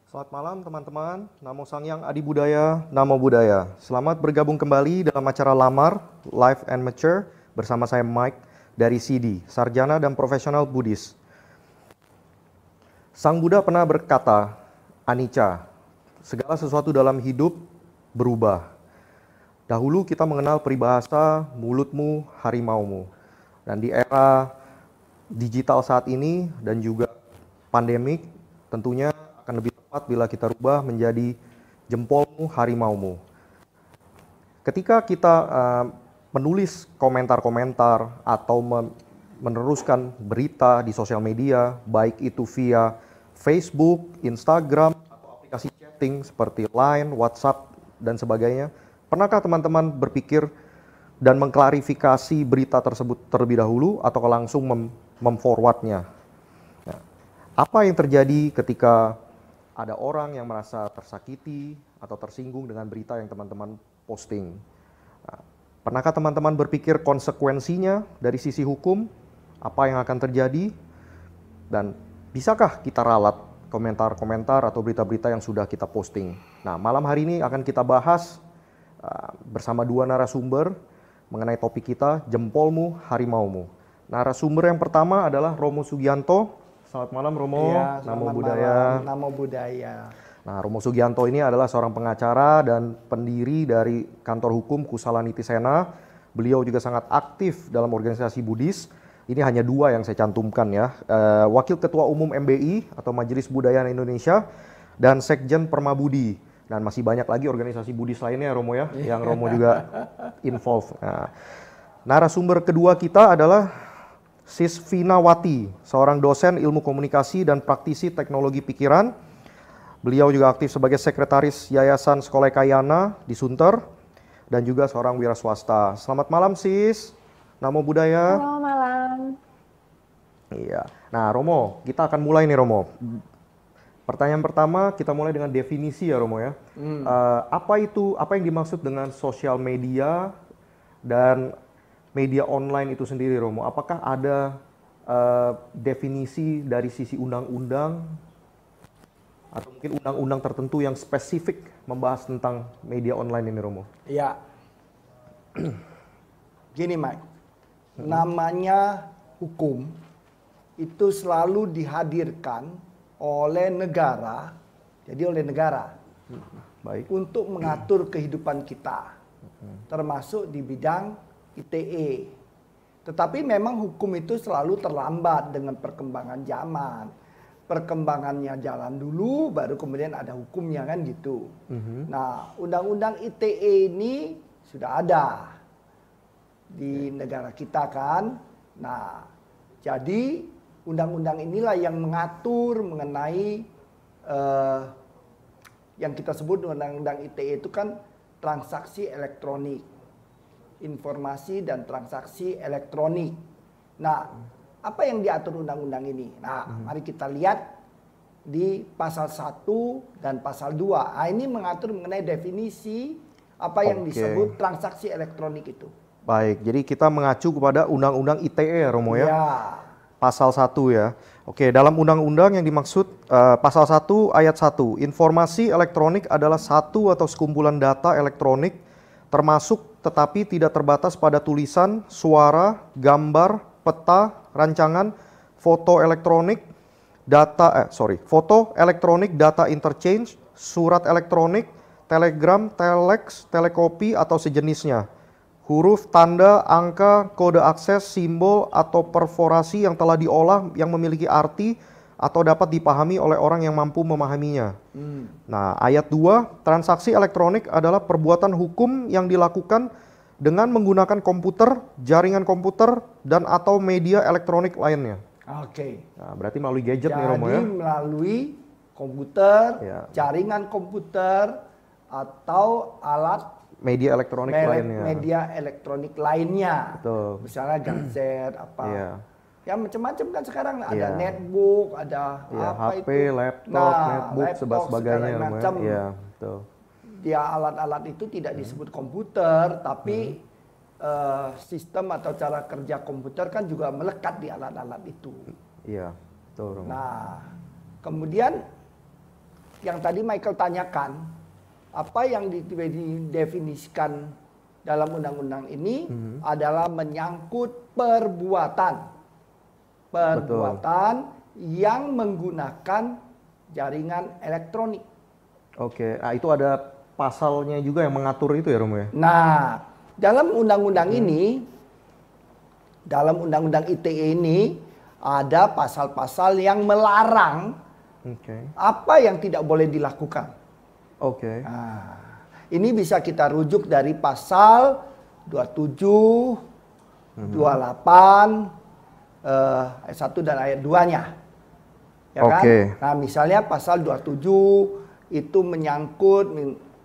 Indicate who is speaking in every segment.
Speaker 1: Selamat malam teman-teman, Namo Sangyang Adi Budaya, Namo Buddhaya. Selamat bergabung kembali dalam acara Lamar, Life and Mature bersama saya Mike dari CD, Sarjana dan Profesional Buddhis. Sang Buddha pernah berkata, Anicca, segala sesuatu dalam hidup berubah. Dahulu kita mengenal peribahasa mulutmu harimaumu. Dan di era digital saat ini dan juga pandemik tentunya akan lebih tepat bila kita rubah menjadi jempolmu harimaumu. Ketika kita menulis komentar-komentar atau meneruskan berita di sosial media, baik itu via Facebook, Instagram, atau aplikasi chatting seperti Line, WhatsApp, dan sebagainya, pernahkah teman-teman berpikir dan mengklarifikasi berita tersebut terlebih dahulu atau langsung memforwardnya? Nah, apa yang terjadi ketika ada orang yang merasa tersakiti atau tersinggung dengan berita yang teman-teman posting? Nah, pernahkah teman-teman berpikir konsekuensinya dari sisi hukum? Apa yang akan terjadi? Dan bisakah kita ralat komentar-komentar atau berita-berita yang sudah kita posting? Nah, malam hari ini akan kita bahas bersama dua narasumber mengenai topik kita, jempolmu harimaumu. Narasumber yang pertama adalah Romo Sugianto. Selamat malam Romo,
Speaker 2: Ya,
Speaker 1: Namo
Speaker 2: selamat
Speaker 1: Buddhaya.
Speaker 2: malam, Namo Buddhaya.
Speaker 1: Nah, Romo Sugianto ini adalah seorang pengacara dan pendiri dari kantor hukum Kusala Nitisena. Beliau juga sangat aktif dalam organisasi Buddhis. Ini hanya dua yang saya cantumkan ya. Wakil Ketua Umum MBI atau Majelis Budaya Indonesia dan Sekjen Permabudi. Dan masih banyak lagi organisasi Buddhis lainnya Romo ya, yang Romo juga involve. Nah, narasumber kedua kita adalah Sis Vinawati, seorang dosen ilmu komunikasi dan praktisi teknologi pikiran. Beliau juga aktif sebagai sekretaris Yayasan Sekolah Kayana di Sunter dan juga seorang wira swasta. Selamat malam Sis, Namo Buddhaya.
Speaker 3: Halo, malam.
Speaker 1: Iya. Nah Romo, kita akan mulai nih Romo. Pertanyaan pertama kita mulai dengan definisi ya Romo ya. Apa yang dimaksud dengan sosial media dan media online itu sendiri Romo? Apakah ada definisi dari sisi undang-undang atau mungkin undang-undang tertentu yang spesifik membahas tentang media online ini Romo?
Speaker 2: Ya, gini Mike, namanya hukum itu selalu dihadirkan oleh negara, jadi oleh negara,
Speaker 1: Baik.
Speaker 2: untuk mengatur kehidupan kita, termasuk di bidang ITE. Tetapi memang hukum itu selalu terlambat dengan perkembangan zaman. Perkembangannya jalan dulu, baru kemudian ada hukumnya kan gitu. Nah, undang-undang ITE ini sudah ada di negara kita kan. Nah, jadi undang-undang inilah yang mengatur mengenai yang kita sebut undang-undang ITE itu kan transaksi elektronik, informasi dan transaksi elektronik. Nah, apa yang diatur undang-undang ini? Nah, mari kita lihat di pasal 1 dan pasal 2. Nah, ini mengatur mengenai definisi apa yang disebut transaksi elektronik itu.
Speaker 1: Baik, jadi kita mengacu kepada undang-undang ITE Romo ya.
Speaker 2: Ya.
Speaker 1: Pasal 1 ya. Oke, dalam undang-undang yang dimaksud pasal 1 ayat 1, informasi elektronik adalah satu atau sekumpulan data elektronik termasuk tetapi tidak terbatas pada tulisan, suara, gambar, peta, rancangan, foto elektronik, foto elektronik, data interchange, surat elektronik, telegram, telex, telekopi atau sejenisnya. Huruf, tanda, angka, kode akses, simbol, atau perforasi yang telah diolah yang memiliki arti atau dapat dipahami oleh orang yang mampu memahaminya. Nah, ayat 2, transaksi elektronik adalah perbuatan hukum yang dilakukan dengan menggunakan komputer, jaringan komputer, dan atau media elektronik lainnya.
Speaker 2: Oke.
Speaker 1: Nah, berarti melalui gadget nih Romo ya?
Speaker 2: Jadi melalui komputer,
Speaker 1: Ya.
Speaker 2: jaringan komputer, atau alat
Speaker 1: Media elektronik lainnya.
Speaker 2: media elektronik lainnya.
Speaker 1: Betul.
Speaker 2: Misalnya gadget apa.
Speaker 1: Iya.
Speaker 2: Ya macam-macam kan sekarang ada
Speaker 1: Iya.
Speaker 2: netbook, ada
Speaker 1: Iya,
Speaker 2: apa
Speaker 1: HP,
Speaker 2: itu.
Speaker 1: laptop, netbook,
Speaker 2: laptop,
Speaker 1: sebagainya
Speaker 2: segala
Speaker 1: Romo ya.
Speaker 2: macam.
Speaker 1: Iya, betul.
Speaker 2: Dia alat-alat itu tidak disebut komputer, tapi sistem atau cara kerja komputer kan juga melekat di alat-alat itu.
Speaker 1: Iya, betul Romo.
Speaker 2: Nah, kemudian yang tadi Michael tanyakan, apa yang didefinisikan dalam undang-undang ini adalah menyangkut perbuatan yang menggunakan jaringan elektronik.
Speaker 1: Oke, itu ada pasalnya juga yang mengatur itu ya Romo ya?
Speaker 2: Nah, dalam undang-undang ini, dalam undang-undang ITE ini ada pasal-pasal yang melarang apa yang tidak boleh dilakukan. Nah, ini bisa kita rujuk dari pasal 27, 28, ayat 1 dan ayat 2-nya. Ya kan? Nah, misalnya pasal 27 itu menyangkut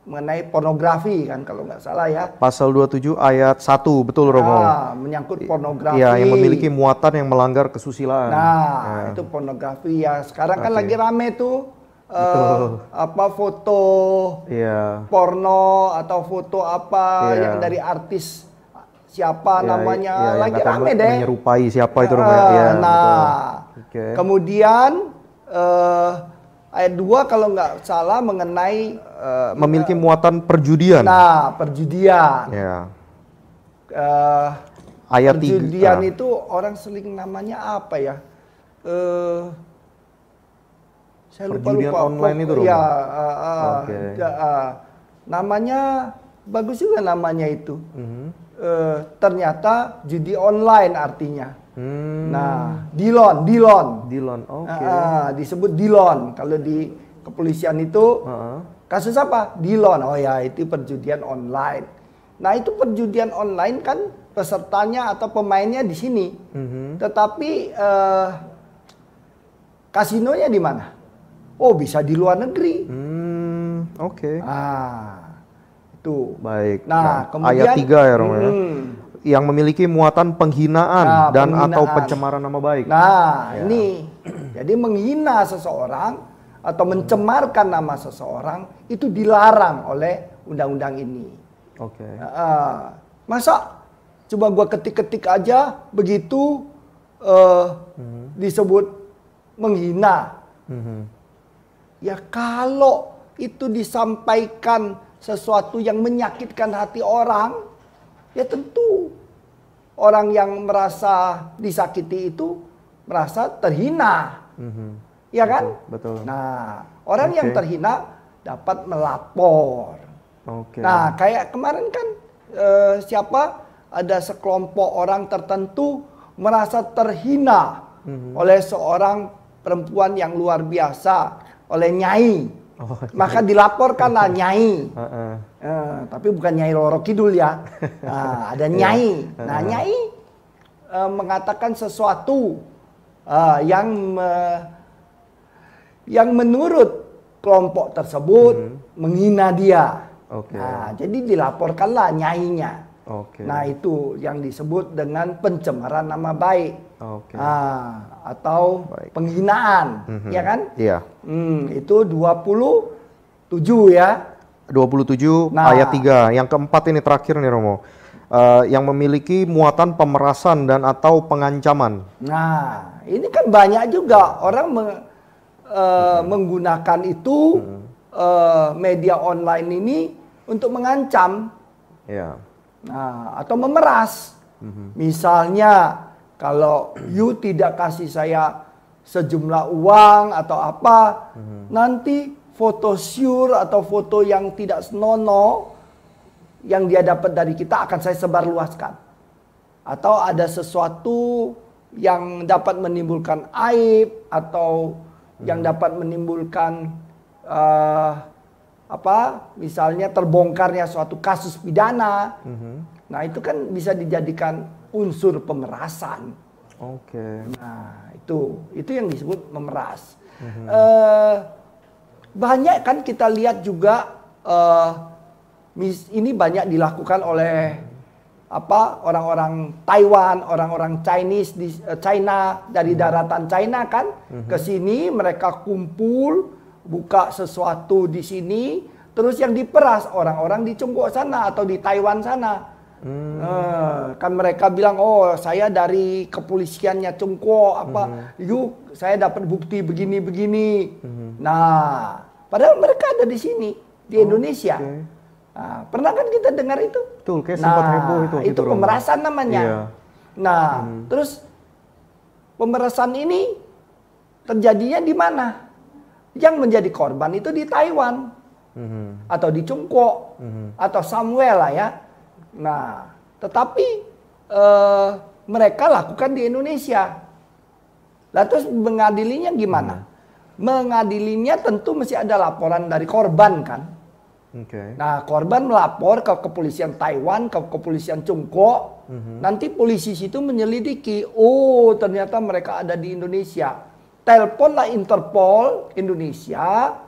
Speaker 2: mengenai pornografi kan kalau nggak salah ya.
Speaker 1: Pasal 27 ayat 1, betul Romo.
Speaker 2: Menyangkut pornografi.
Speaker 1: Iya, yang memiliki muatan yang melanggar kesusilaan.
Speaker 2: Nah, itu pornografi ya. Sekarang kan lagi rame tuh foto porno atau foto apa yang dari artis siapa namanya lagi rame deh.
Speaker 1: Menyerupai siapa itu Romo ya.
Speaker 2: Kemudian ayat 2 kalau nggak salah mengenai
Speaker 1: memiliki muatan perjudian.
Speaker 2: Nah, perjudian.
Speaker 1: Ayat 3.
Speaker 2: Perjudian itu orang seling namanya apa ya? Saya lupa.
Speaker 1: Perjudian online itu Romo.
Speaker 2: Namanya bagus juga namanya itu. Ternyata judi online artinya. Nah, Dilon. Disebut Dilon. Kalau di kepolisian itu kasus apa? Dilon. Oh ya, itu perjudian online. Nah, itu perjudian online kan pesertanya atau pemainnya di sini. Tetapi kasinonya di mana? Oh, bisa di luar negeri. Itu.
Speaker 1: Baik.
Speaker 2: Nah, kemudian
Speaker 1: ayat 3 ya Romo ya. Yang memiliki muatan penghinaan atau pencemaran nama baik.
Speaker 2: Nah, ini jadi menghina seseorang atau mencemarkan nama seseorang itu dilarang oleh undang-undang ini. Masa coba gua ketik-ketik aja begitu disebut menghina. Ya kalau itu disampaikan sesuatu yang menyakitkan hati orang, ya tentu orang yang merasa disakiti itu merasa terhina. Ya kan?
Speaker 1: Betul.
Speaker 2: Nah, orang yang terhina dapat melapor. Nah, kayak kemarin kan ada sekelompok orang tertentu merasa terhina oleh seorang perempuan yang luar biasa, oleh nyai. Maka dilaporkanlah nyai. Tapi bukan Nyai Roro Kidul ya. Ada nyai. Nah, nyai mengatakan sesuatu yang menurut kelompok tersebut menghina dia. Nah, jadi dilaporkanlah nyainya. Nah, itu yang disebut dengan pencemaran nama baik. Atau penghinaan, ya kan?
Speaker 1: Iya.
Speaker 2: Itu 27 ya.
Speaker 1: 27 ayat 3. Yang keempat ini terakhir nih Romo. Yang memiliki muatan pemerasan dan atau pengancaman.
Speaker 2: Nah, ini kan banyak juga orang menggunakan itu media online ini untuk mengancam. Nah, atau memeras. Misalnya kalau you tidak kasih saya sejumlah uang atau apa, nanti foto syur atau foto yang tidak senonoh yang dia dapat dari kita akan saya sebarluaskan. Atau ada sesuatu yang dapat menimbulkan aib atau yang dapat menimbulkan misalnya terbongkarnya suatu kasus pidana. Nah, itu kan bisa dijadikan unsur pemerasan. Nah, itu yang disebut memeras. Banyak kan kita lihat juga ini banyak dilakukan oleh orang-orang Taiwan, orang-orang Chinese di China, dari daratan China kan ke sini, mereka kumpul buka sesuatu di sini, terus yang diperas orang-orang di Tiongkok sana atau di Taiwan sana. Kan mereka bilang, oh saya dari kepolisiannya Tiongkok yuk saya dapat bukti begini-begini. Nah, Padahal mereka ada di sini, di Indonesia.
Speaker 1: Oke.
Speaker 2: Nah, pernah kan kita dengar itu?
Speaker 1: Betul, kayak sempat heboh itu waktu
Speaker 2: itu
Speaker 1: Romo.
Speaker 2: pemerasan namanya.
Speaker 1: Iya.
Speaker 2: Nah, terus pemerasan ini terjadinya di mana? Yang menjadi korban itu di Taiwan. Atau di Cungko. Atau somewhere lah ya. Nah, tetapi mereka lakukan di Indonesia. Lah terus mengadilinya gimana? Mengadilinya tentu mesti ada laporan dari korban kan. Nah, korban melapor ke kepolisian Taiwan, ke kepolisian Cungko. Nanti polisi situ menyelidiki. Oh, ternyata mereka ada di Indonesia. Teleponlah Interpol Indonesia.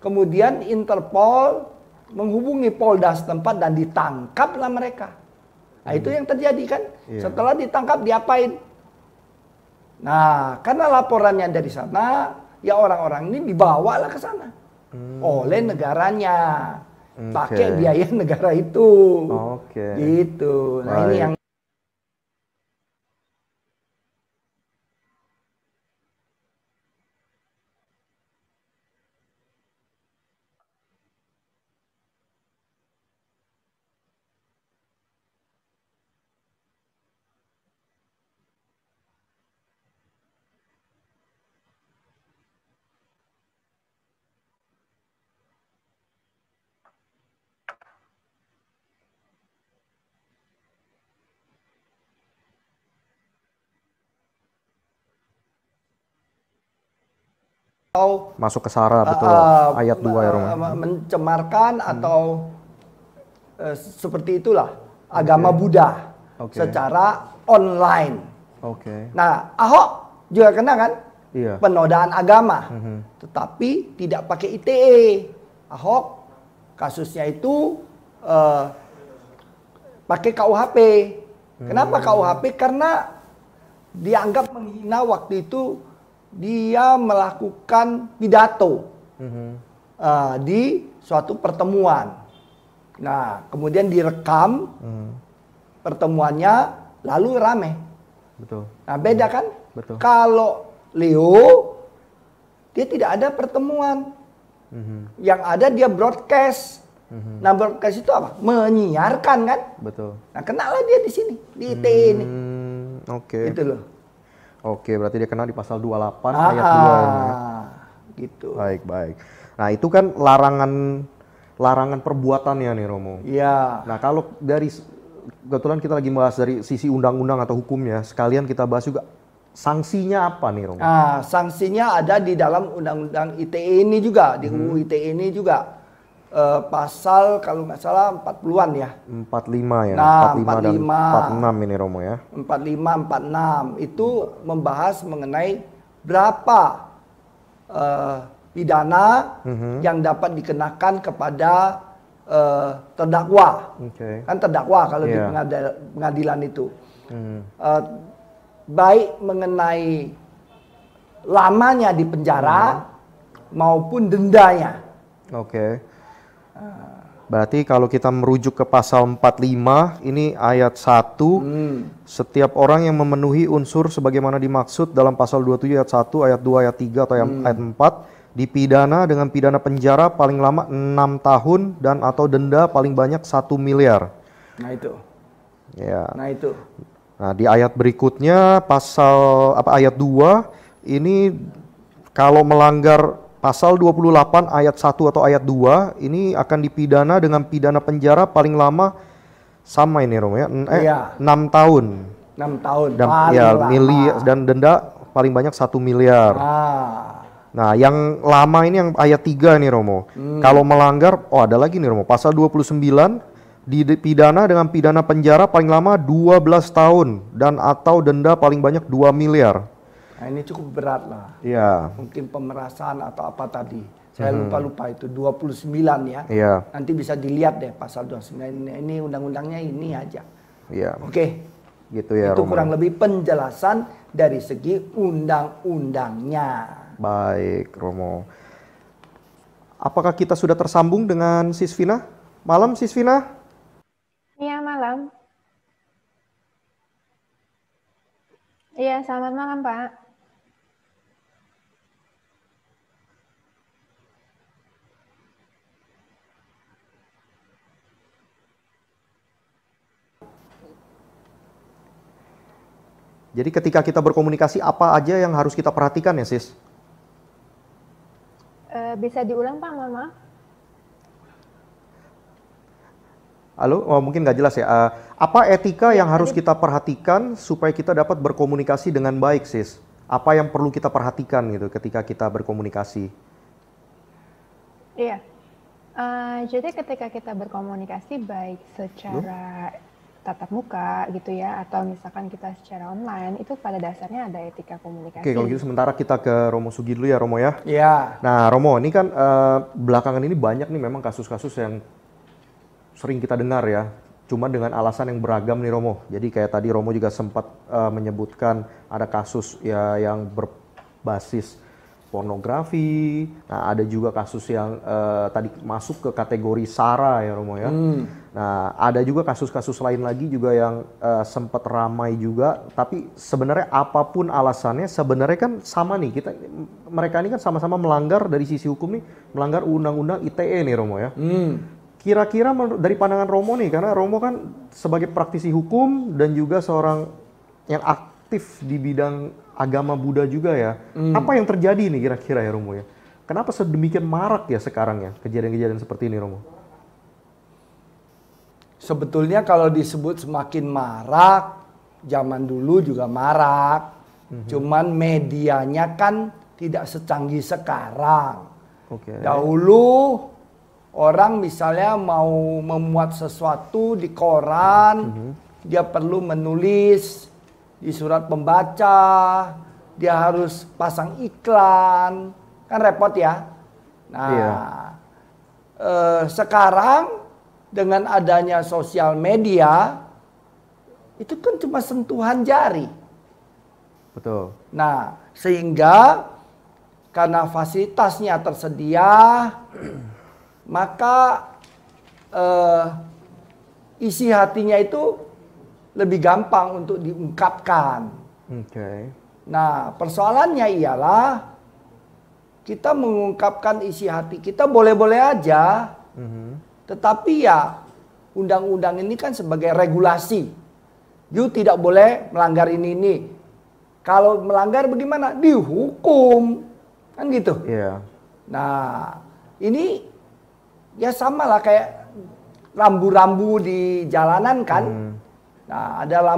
Speaker 2: Kemudian Interpol menghubungi Polda setempat dan ditangkaplah mereka. Nah, itu yang terjadi kan. Setelah ditangkap diapain? Nah, karena laporannya dari sana, ya orang-orang ini dibawalah ke sana oleh negaranya, pakai biaya negara itu, gitu. Nah, ini yang
Speaker 1: masuk ke SARA, betul. Ayat 2 ya Romo.
Speaker 2: mencemarkan atau seperti itulah agama Buddha secara online. Nah, Ahok juga kena kan? Penodaan agama. Tetapi tidak pakai ITE. Ahok kasusnya itu pakai KUHP. Kenapa KUHP? Karena dianggap menghina waktu itu dia melakukan pidato di suatu pertemuan. Nah, kemudian direkam pertemuannya, lalu rame. Nah, beda kan? Kalau Leo, dia tidak ada pertemuan. Yang ada dia broadcast. Nah, broadcast itu apa? Menyiarkan kan? Nah, kenalah dia di sini, di ITE ini. Itu loh.
Speaker 1: Berarti dia kena di pasal 28 ayat 2 ini.
Speaker 2: Gitu.
Speaker 1: Baik. Nah, itu kan larangan perbuatannya nih Romo.
Speaker 2: Iya.
Speaker 1: Nah, kalau dari kebetulan kita lagi bahas dari sisi undang-undang atau hukumnya, sekalian kita bahas juga sanksinya apa nih Romo?
Speaker 2: Nah, sanksinya ada di dalam undang-undang ITE ini juga, di UU ITE ini juga. Pasal kalau nggak salah 40-an ya.
Speaker 1: 45 ya.
Speaker 2: Nah,
Speaker 1: 45 dan 46 ini Romo ya.
Speaker 2: 45, 46 itu membahas mengenai berapa pidana yang dapat dikenakan kepada terdakwa. Kan terdakwa kalau di pengadilan itu. Baik mengenai lamanya di penjara maupun dendanya.
Speaker 1: Berarti kalau kita merujuk ke pasal 45, ini ayat 1, setiap orang yang memenuhi unsur sebagaimana dimaksud dalam pasal 27 ayat 1, ayat 2, ayat 3, atau ayat 4, dipidana dengan pidana penjara paling lama 6 tahun dan atau denda paling banyak 1 miliar.
Speaker 2: Nah itu.
Speaker 1: Ya.
Speaker 2: Nah itu.
Speaker 1: Nah, di ayat berikutnya pasal ayat 2 ini kalau melanggar pasal 28 ayat 1 atau ayat 2 ini akan dipidana dengan pidana penjara paling lama sama ini Romo ya. 6 tahun.
Speaker 2: 6 tahun.
Speaker 1: Dan denda paling banyak 1 miliar. Nah, yang lama ini yang ayat 3 nih Romo. Kalau melanggar, ada lagi nih Romo, pasal 29 dipidana dengan pidana penjara paling lama 12 tahun dan atau denda paling banyak 2 miliar.
Speaker 2: Nah, ini cukup berat lah.
Speaker 1: Iya.
Speaker 2: Mungkin pemerasan atau apa tadi. Saya lupa itu 29 ya.
Speaker 1: Iya.
Speaker 2: Nanti bisa dilihat deh pasal 29 ini undang-undangnya ini aja.
Speaker 1: Iya.
Speaker 2: Oke.
Speaker 1: Gitu ya.
Speaker 2: Itu
Speaker 1: Romo.
Speaker 2: kurang lebih penjelasan dari segi undang-undangnya.
Speaker 1: Baik, Romo. Apakah kita sudah tersambung dengan Sis Vina? Malam Sis Vina?
Speaker 3: Iya, malam. Iya, selamat malam, Pak.
Speaker 1: Jadi ketika kita berkomunikasi, apa aja yang harus kita perhatikan ya, Sis?
Speaker 3: Bisa diulang, Pak? Mohon maaf.
Speaker 1: Halo, mungkin nggak jelas ya. Apa etika yang harus
Speaker 3: tadi-
Speaker 1: kita perhatikan supaya kita dapat berkomunikasi dengan baik, Sis? Apa yang perlu kita perhatikan gitu ketika kita berkomunikasi?
Speaker 3: Iya. Jadi ketika kita berkomunikasi baik secara tatap muka gitu ya, atau misalkan kita secara online, itu pada dasarnya ada etika komunikasi.
Speaker 1: Oke, kalau gitu sementara kita ke Romo Sugi dulu ya, Romo ya.
Speaker 2: Ya,
Speaker 1: Nah, Romo, ini kan belakangan ini banyak nih memang kasus-kasus yang sering kita dengar ya. Cuma dengan alasan yang beragam nih, Romo. Jadi kayak tadi Romo juga sempat menyebutkan ada kasus ya yang berbasis pornografi. Nah, ada juga kasus yang tadi masuk ke kategori SARA ya, Romo ya. Nah, ada juga kasus-kasus lain lagi juga yang sempat ramai juga. Tapi sebenarnya apapun alasannya, sebenarnya kan sama nih. Mereka ini kan sama-sama melanggar dari sisi hukum nih, melanggar Undang-Undang ITE nih, Romo ya. Kira-kira dari pandangan Romo nih, karena Romo kan sebagai praktisi hukum dan juga seorang yang aktif di bidang agama Buddha juga ya. Apa yang terjadi nih kira-kira ya, Romo ya? Kenapa sedemikian marak ya sekarang ya kejadian-kejadian seperti ini, Romo?
Speaker 2: sebetulnya kalau disebut semakin marak, zaman dulu juga marak. Cuman medianya kan tidak secanggih sekarang.
Speaker 1: Oke.
Speaker 2: Dahulu orang misalnya mau memuat sesuatu di koran, dia perlu menulis di surat pembaca, dia harus pasang iklan, kan repot ya. Nah,
Speaker 1: Iya.
Speaker 2: sekarang dengan adanya sosial media, itu kan cuma sentuhan jari.
Speaker 1: Betul.
Speaker 2: Nah, sehingga karena fasilitasnya tersedia, maka isi hatinya itu lebih gampang untuk diungkapkan.
Speaker 1: Oke.
Speaker 2: Nah, persoalannya ialah kita mengungkapkan isi hati kita boleh-boleh aja, tetapi ya undang-undang ini kan sebagai regulasi. You tidak boleh melanggar ini. Kalau melanggar bagaimana? Dihukum. Kan gitu.
Speaker 1: Iya.
Speaker 2: Nah, ini ya sama lah kayak rambu-rambu di jalanan kan. Nah, ada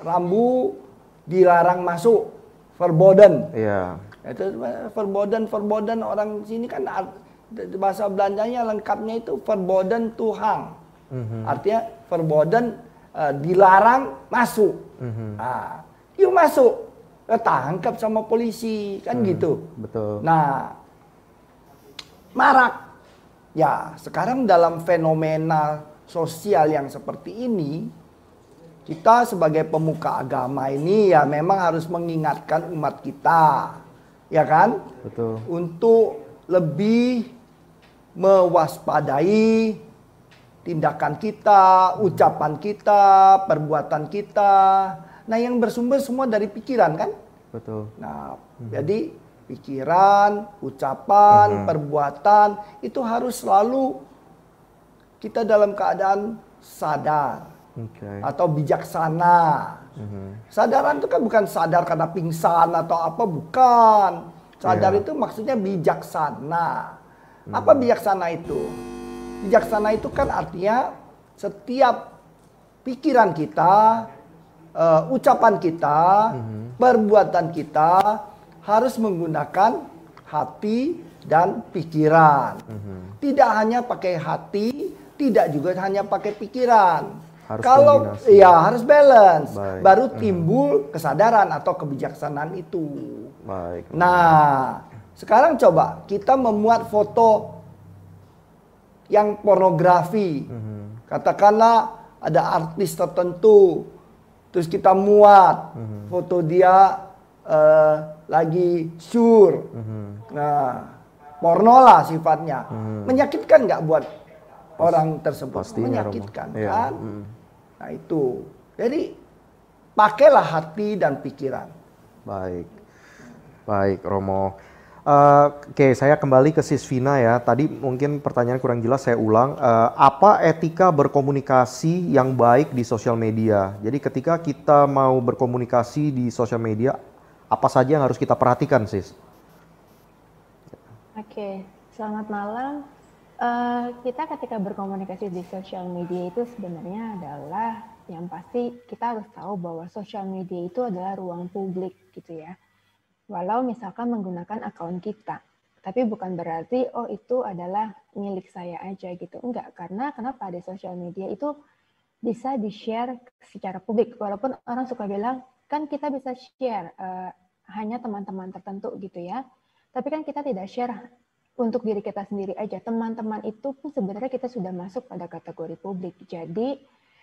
Speaker 2: rambu dilarang masuk, verboden.
Speaker 1: Iya.
Speaker 2: Itu verboden orang sini kan bahasa Belandanya lengkapnya itu verboden Tuhan. Artinya verboden dilarang masuk. Nah, yuk masuk, ketangkap sama polisi kan gitu.
Speaker 1: Betul.
Speaker 2: Nah, marak. Ya, sekarang dalam fenomena sosial yang seperti ini, kita sebagai pemuka agama ini ya memang harus mengingatkan umat kita, ya kan?
Speaker 1: Betul.
Speaker 2: Untuk lebih mewaspadai tindakan kita, ucapan kita, perbuatan kita. Nah, yang bersumber semua dari pikiran kan?
Speaker 1: Betul.
Speaker 2: Nah, jadi pikiran, ucapan, perbuatan itu harus selalu kita dalam keadaan sadar atau bijaksana. Sadaran itu kan bukan sadar karena pingsan atau apa, bukan. Sadar itu maksudnya bijaksana. Apa bijaksana itu? Bijaksana itu kan artinya setiap pikiran kita, ucapan kita, perbuatan kita harus menggunakan hati dan pikiran. Tidak hanya pakai hati, tidak juga hanya pakai pikiran.
Speaker 1: Harus
Speaker 2: Kalau
Speaker 1: kombinasi.
Speaker 2: ya harus balance,
Speaker 1: Baik.
Speaker 2: baru timbul kesadaran atau kebijaksanaan itu.
Speaker 1: Baik.
Speaker 2: Nah, sekarang coba kita memuat foto yang pornografi. Katakanlah ada artis tertentu, terus kita muat foto dia lagi syur. Nah, porno lah sifatnya. Menyakitkan nggak buat orang tersebut?
Speaker 1: Pastinya,
Speaker 2: menyakitkan
Speaker 1: Romo. Iya.
Speaker 2: kan? Nah itu. Jadi pakailah hati dan pikiran.
Speaker 1: Baik. Baik, Romo. Oke, saya kembali ke Sis Vina ya. Tadi mungkin pertanyaan kurang jelas, saya ulang. Apa etika berkomunikasi yang baik di sosial media? Jadi ketika kita mau berkomunikasi di sosial media, apa saja yang harus kita perhatikan, Sis?
Speaker 3: Oke, selamat malam. Kita ketika berkomunikasi di sosial media itu sebenarnya adalah yang pasti kita harus tahu bahwa sosial media itu adalah ruang publik gitu ya. Walau misalkan menggunakan akun kita, tapi bukan berarti oh itu adalah milik saya aja gitu. Enggak, karena kenapa di sosial media itu bisa di-share secara publik. Walaupun orang suka bilang, kan kita bisa share hanya teman-teman tertentu gitu ya. Tapi kan kita tidak share untuk diri kita sendiri aja. Teman-teman itu pun sebenarnya kita sudah masuk pada kategori publik. Jadi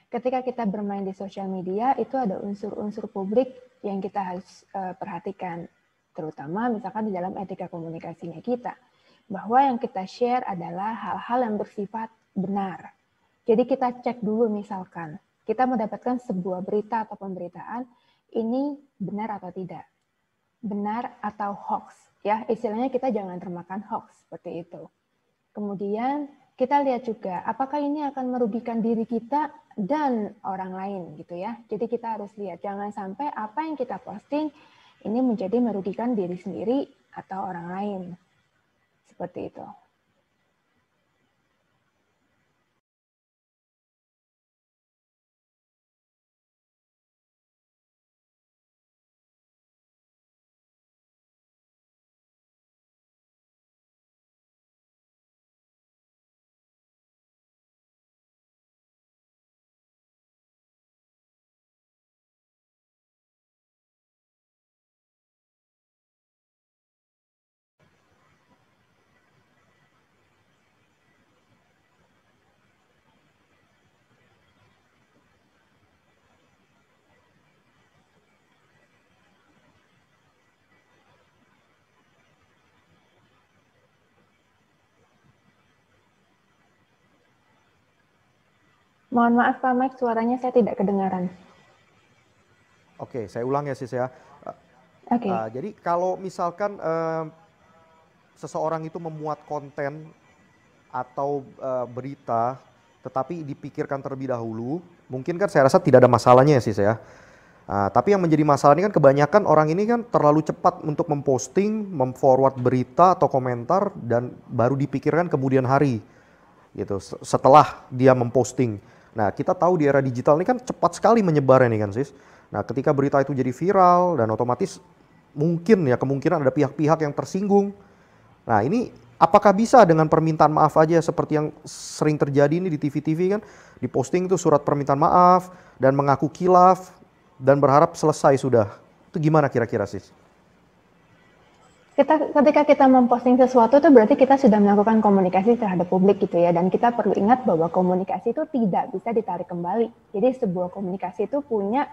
Speaker 3: ketika kita bermain di sosial media, itu ada unsur-unsur publik yang kita harus perhatikan. Terutama misalkan di dalam etika komunikasinya kita, bahwa yang kita share adalah hal-hal yang bersifat benar. Jadi kita cek dulu misalkan, kita mendapatkan sebuah berita atau pemberitaan, ini benar atau tidak. Benar atau hoax. Ya, istilahnya kita jangan termakan hoax, seperti itu. Kemudian kita lihat juga, apakah ini akan merugikan diri kita dan orang lain gitu ya. Jadi kita harus lihat, jangan sampai apa yang kita posting ini menjadi merugikan diri sendiri atau orang lain. Seperti itu. Mohon maaf Pak Mike, suaranya saya tidak kedengaran.
Speaker 1: Oke, saya ulang ya, Sis ya.
Speaker 3: Oke.
Speaker 1: Jadi kalau misalkan seseorang itu memuat konten atau berita, tetapi dipikirkan terlebih dahulu, mungkin kan saya rasa tidak ada masalahnya ya, Sis ya. Tapi yang menjadi masalah ini kan kebanyakan orang ini kan terlalu cepat untuk memposting, memforward berita atau komentar dan baru dipikirkan kemudian hari gitu setelah dia memposting. Nah, kita tahu di era digital ini kan cepat sekali menyebar ini kan, Sis. Nah, ketika berita itu jadi viral dan otomatis mungkin ya kemungkinan ada pihak-pihak yang tersinggung. Nah, ini apakah bisa dengan permintaan maaf aja seperti yang sering terjadi ini di TV-TV kan, diposting itu surat permintaan maaf dan mengaku khilaf dan berharap selesai sudah. Itu gimana kira-kira, Sis?
Speaker 3: Ketika kita memposting sesuatu itu berarti kita sudah melakukan komunikasi terhadap publik gitu ya, dan kita perlu ingat bahwa komunikasi itu tidak bisa ditarik kembali. Jadi sebuah komunikasi itu punya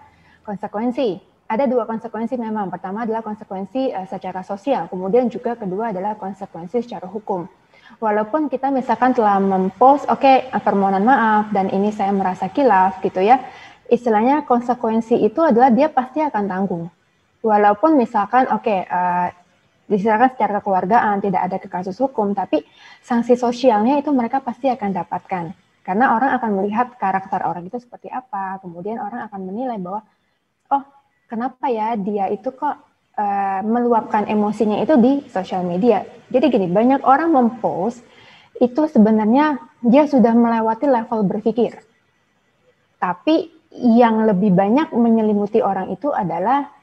Speaker 3: konsekuensi. Ada dua konsekuensi memang. Pertama adalah konsekuensi secara sosial, kemudian juga kedua adalah konsekuensi secara hukum. Walaupun kita misalkan telah mempost, permohonan maaf dan ini saya merasa khilaf gitu ya, istilahnya konsekuensi itu adalah dia pasti akan tanggung. Walaupun misalkan diserahkan secara kekeluargaan, tidak ada ke kasus hukum, tapi sanksi sosialnya itu mereka pasti akan dapatkan. Karena orang akan melihat karakter orang itu seperti apa, kemudian orang akan menilai bahwa, oh kenapa ya dia itu kok meluapkan emosinya itu di sosial media. Jadi gini, banyak orang mempost, itu sebenarnya dia sudah melewati level berpikir. Tapi yang lebih banyak menyelimuti orang itu adalah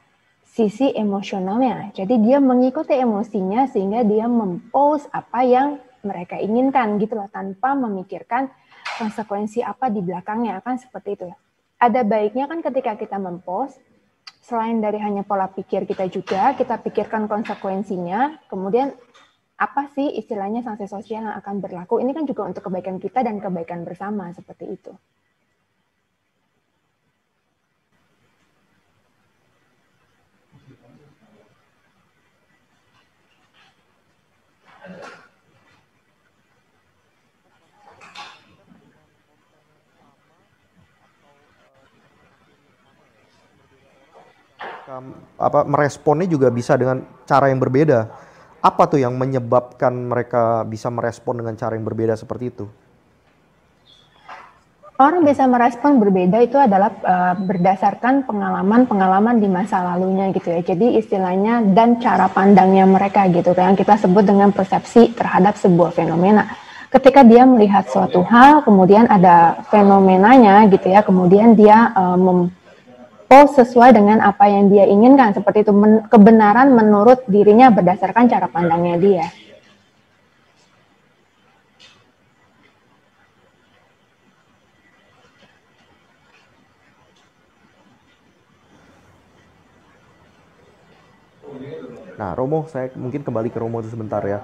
Speaker 3: sisi emosionalnya. Jadi dia mengikuti emosinya sehingga dia mempost apa yang mereka inginkan gitu loh, tanpa memikirkan konsekuensi apa di belakangnya, kan seperti itu. Ada baiknya kan ketika kita mempost, selain dari hanya pola pikir kita juga, kita pikirkan konsekuensinya, kemudian apa sih istilahnya sanksi sosial yang akan berlaku. Ini kan juga untuk kebaikan kita dan kebaikan bersama, seperti itu.
Speaker 1: Meresponnya juga bisa dengan cara yang berbeda. Apa tuh yang menyebabkan mereka bisa merespon dengan cara yang berbeda seperti itu?
Speaker 3: Orang bisa merespon berbeda itu adalah berdasarkan pengalaman-pengalaman di masa lalunya gitu ya. Jadi istilahnya dan cara pandangnya mereka gitu yang kita sebut dengan persepsi terhadap sebuah fenomena. Ketika dia melihat suatu hal, kemudian ada fenomenanya gitu ya, kemudian dia sesuai dengan apa yang dia inginkan, seperti itu kebenaran menurut dirinya berdasarkan cara pandangnya dia.
Speaker 1: Nah, Romo, saya mungkin kembali ke Romo itu sebentar ya.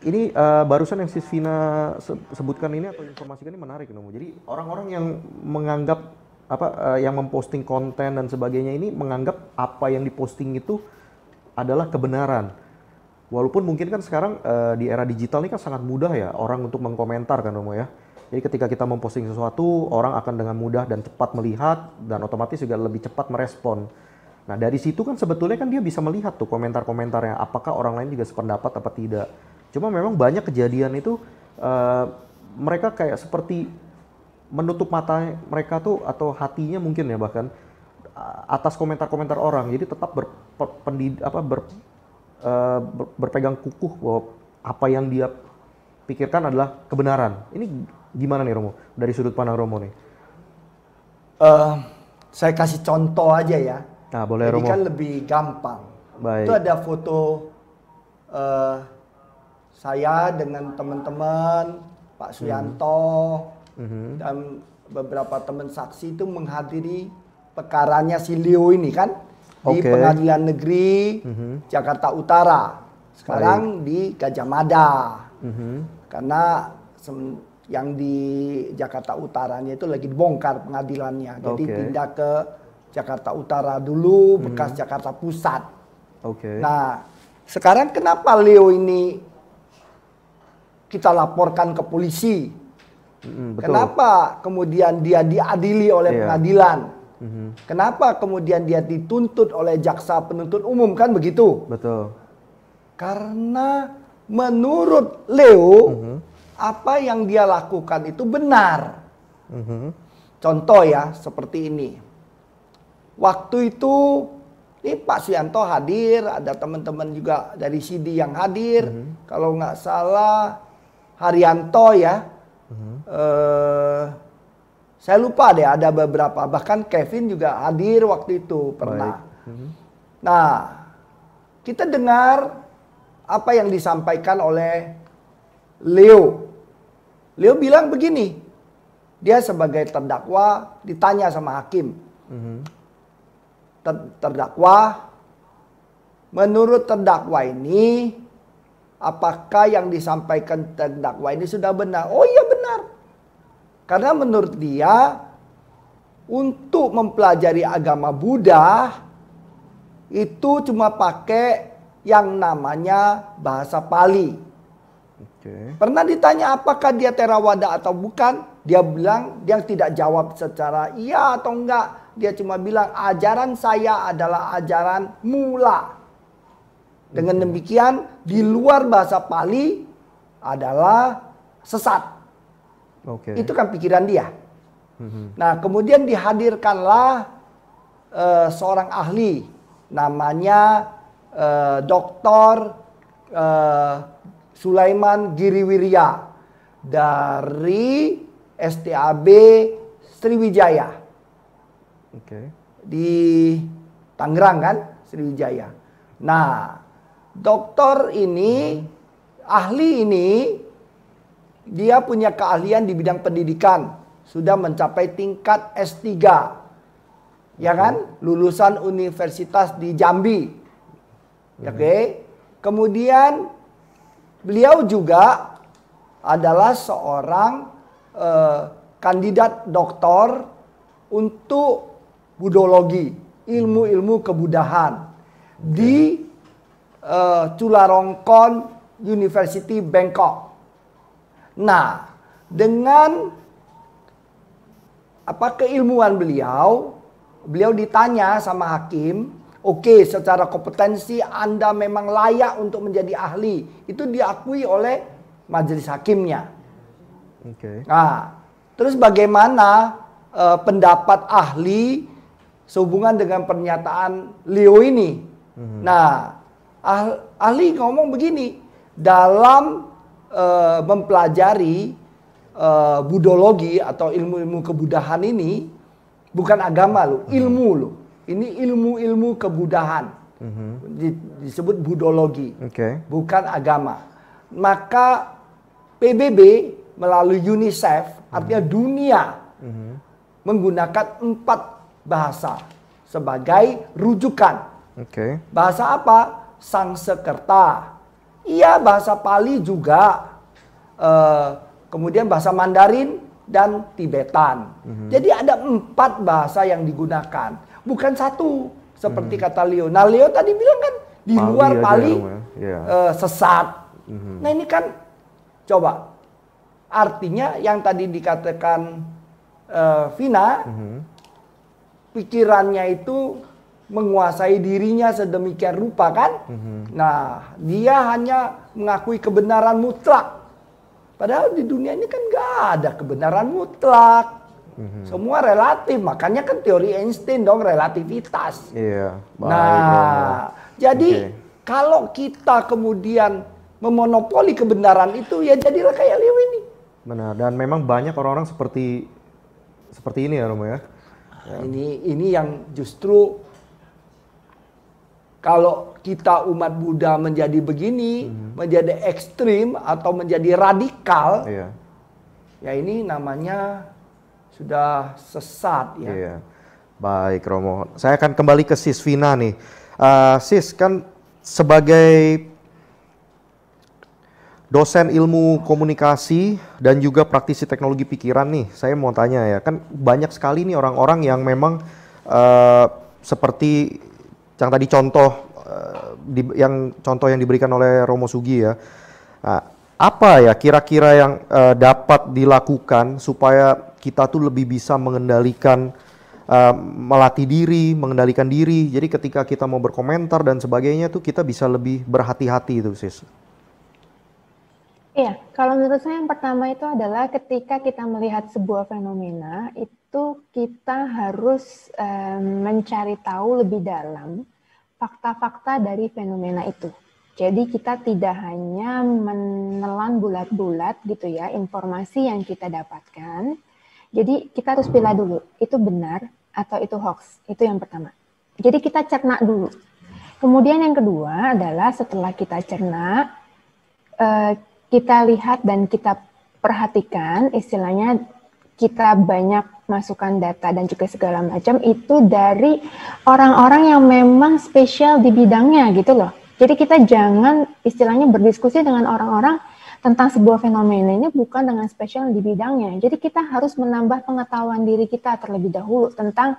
Speaker 1: Ini barusan yang Sisvina sebutkan ini atau informasikan ini menarik, Romo. Jadi orang-orang yang menganggap yang memposting konten dan sebagainya ini menganggap apa yang diposting itu adalah kebenaran. Walaupun mungkin kan sekarang di era digital ini kan sangat mudah ya orang untuk mengkomentar kan, Romo ya. Jadi ketika kita memposting sesuatu, orang akan dengan mudah dan cepat melihat dan otomatis juga lebih cepat merespon. Nah dari situ kan sebetulnya kan dia bisa melihat tuh komentar-komentarnya, apakah orang lain juga sependapat apa tidak. Cuma memang banyak kejadian itu mereka kayak seperti menutup mata mereka tuh atau hatinya mungkin ya bahkan atas komentar-komentar orang. Jadi tetap berpegang kukuh bahwa apa yang dia pikirkan adalah kebenaran. Ini gimana nih Romo? Dari sudut pandang Romo nih.
Speaker 2: Saya kasih contoh aja ya.
Speaker 1: Nah, boleh
Speaker 2: jadi
Speaker 1: Romo.
Speaker 2: kan lebih gampang.
Speaker 1: Baik.
Speaker 2: Itu ada foto saya dengan teman-teman, Pak Suyanto, dan beberapa teman saksi itu menghadiri perkaranya si Leo ini kan di Pengadilan Negeri Jakarta Utara. Sekarang di Gajah Mada. Karena yang di Jakarta Utaranya itu lagi dibongkar pengadilannya. Jadi pindah ke Jakarta Utara dulu, bekas Jakarta Pusat. Nah, sekarang kenapa Leo ini kita laporkan ke polisi?
Speaker 1: Betul.
Speaker 2: Kenapa kemudian dia diadili oleh pengadilan? Kenapa kemudian dia dituntut oleh jaksa penuntut umum, kan begitu?
Speaker 1: Betul.
Speaker 2: Karena menurut Leo, apa yang dia lakukan itu benar. Contoh ya, seperti ini. Waktu itu ini Pak Suyanto hadir, ada teman-teman juga dari CD yang hadir. Kalau nggak salah Haryanto ya. Saya lupa deh, ada beberapa. Bahkan Kevin juga hadir waktu itu pernah. Nah, kita dengar apa yang disampaikan oleh Leo. Leo bilang begini. Dia sebagai terdakwa ditanya sama hakim. Terdakwa, menurut terdakwa ini, apakah yang disampaikan terdakwa ini sudah benar? Oh iya benar. Karena menurut dia, untuk mempelajari agama Buddha, itu cuma pakai yang namanya bahasa Pali. Pernah ditanya apakah dia Theravada atau bukan? Dia bilang, dia tidak jawab secara iya atau enggak. Dia cuma bilang, ajaran saya adalah ajaran mula. Dengan demikian, di luar bahasa Pali adalah sesat. Itu kan pikiran dia. Nah, kemudian dihadirkanlah seorang ahli. Namanya Dr. Sulaiman Giriwirya. Dari STAB Sriwijaya. Di Tangerang kan, Sriwijaya. Nah, dokter ini, ahli ini, dia punya keahlian di bidang pendidikan. Sudah mencapai tingkat S3. Ya kan? Lulusan universitas di Jambi. Kemudian, beliau juga adalah seorang kandidat doktor untuk budologi, ilmu-ilmu kebudahan di Chulalongkorn University Bangkok. Nah, dengan keilmuan beliau ditanya sama hakim, oke, secara kompetensi Anda memang layak untuk menjadi ahli. Itu diakui oleh majelis hakimnya.
Speaker 1: Oke.
Speaker 2: Nah, terus bagaimana pendapat ahli sehubungan dengan pernyataan Leo ini? Nah, ahli ngomong begini, dalam mempelajari budologi atau ilmu-ilmu kebudahan ini, bukan agama loh, ilmu loh. Ini ilmu-ilmu kebudahan. Disebut budologi, bukan agama. Maka PBB melalui UNICEF, artinya dunia, menggunakan 4 bahasa sebagai rujukan. Bahasa apa? Sangsekerta. Iya, bahasa Pali juga. Kemudian bahasa Mandarin dan Tibetan. Jadi ada 4 bahasa yang digunakan, bukan satu seperti kata Leo. Nah, Leo tadi bilang kan di luar Pali sesat. Nah, ini kan coba artinya yang tadi dikatakan Vina, pikirannya itu menguasai dirinya sedemikian rupa kan. Nah, dia hanya mengakui kebenaran mutlak. Padahal di dunia ini kan gak ada kebenaran mutlak. Semua relatif. Makanya kan teori Einstein dong, relativitas. Nah, jadi kalau kita kemudian memonopoli kebenaran itu, ya jadilah kayak Leo ini.
Speaker 1: Benar, dan memang banyak orang-orang seperti ini ya Romo ya.
Speaker 2: Ini yang justru kalau kita umat Buddha menjadi begini, menjadi ekstrim atau menjadi radikal, ya ini namanya sudah sesat ya.
Speaker 1: Baik Romo, saya akan kembali ke Sis Vina nih. Sis kan sebagai dosen ilmu komunikasi dan juga praktisi teknologi pikiran nih, saya mau tanya ya, kan banyak sekali nih orang-orang yang memang seperti yang tadi contoh yang diberikan oleh Romo Sugi ya. Nah, apa ya kira-kira yang dapat dilakukan supaya kita tuh lebih bisa mengendalikan, melatih diri, mengendalikan diri. Jadi ketika kita mau berkomentar dan sebagainya tuh kita bisa lebih berhati-hati itu, Sis.
Speaker 3: Iya, kalau menurut saya yang pertama itu adalah ketika kita melihat sebuah fenomena, itu kita harus mencari tahu lebih dalam fakta-fakta dari fenomena itu. Jadi kita tidak hanya menelan bulat-bulat gitu ya informasi yang kita dapatkan. Jadi kita harus pilih dulu, itu benar atau itu hoax. Itu yang pertama. Jadi kita cerna dulu. Kemudian yang kedua adalah setelah kita cerna, kita lihat dan kita perhatikan, istilahnya kita banyak masukan data dan juga segala macam itu dari orang-orang yang memang spesial di bidangnya gitu loh. Jadi kita jangan istilahnya berdiskusi dengan orang-orang tentang sebuah fenomena ini bukan dengan spesial di bidangnya. Jadi kita harus menambah pengetahuan diri kita terlebih dahulu tentang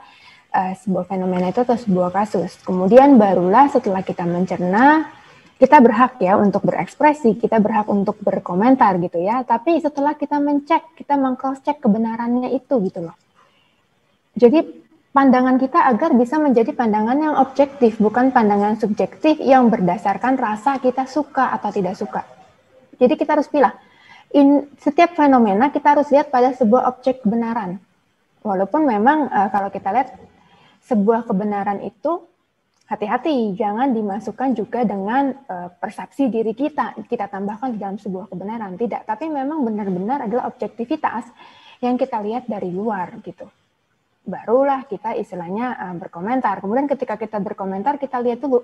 Speaker 3: sebuah fenomena itu atau sebuah kasus. Kemudian barulah setelah kita mencerna, kita berhak ya untuk berekspresi, kita berhak untuk berkomentar gitu ya. Tapi setelah kita mencek, kita meng-cross-check kebenarannya itu gitu loh. Jadi pandangan kita agar bisa menjadi pandangan yang objektif, bukan pandangan subjektif yang berdasarkan rasa kita suka atau tidak suka. Jadi kita harus pilih. Setiap fenomena kita harus lihat pada sebuah objek kebenaran. Walaupun memang kalau kita lihat sebuah kebenaran itu, hati-hati, jangan dimasukkan juga dengan persepsi diri kita tambahkan di dalam sebuah kebenaran. Tidak, tapi memang benar-benar adalah objektivitas yang kita lihat dari luar gitu. Barulah kita istilahnya berkomentar. Kemudian ketika kita berkomentar, kita lihat dulu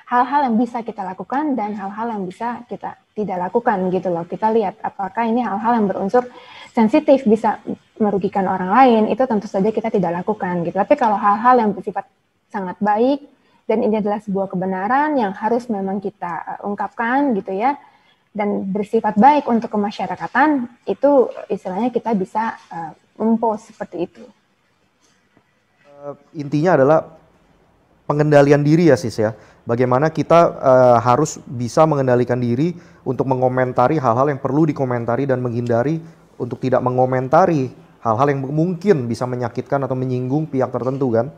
Speaker 3: hal-hal yang bisa kita lakukan dan hal-hal yang bisa kita tidak lakukan gitu loh. Kita lihat apakah ini hal-hal yang berunsur sensitif, bisa merugikan orang lain, itu tentu saja kita tidak lakukan gitu. Tapi kalau hal-hal yang bersifat sangat baik, dan ini adalah sebuah kebenaran yang harus memang kita ungkapkan gitu ya, dan bersifat baik untuk kemasyarakatan, itu istilahnya kita bisa mempost seperti itu.
Speaker 1: Intinya adalah pengendalian diri ya Sis ya. Bagaimana kita harus bisa mengendalikan diri untuk mengomentari hal-hal yang perlu dikomentari dan menghindari untuk tidak mengomentari hal-hal yang mungkin bisa menyakitkan atau menyinggung pihak tertentu kan?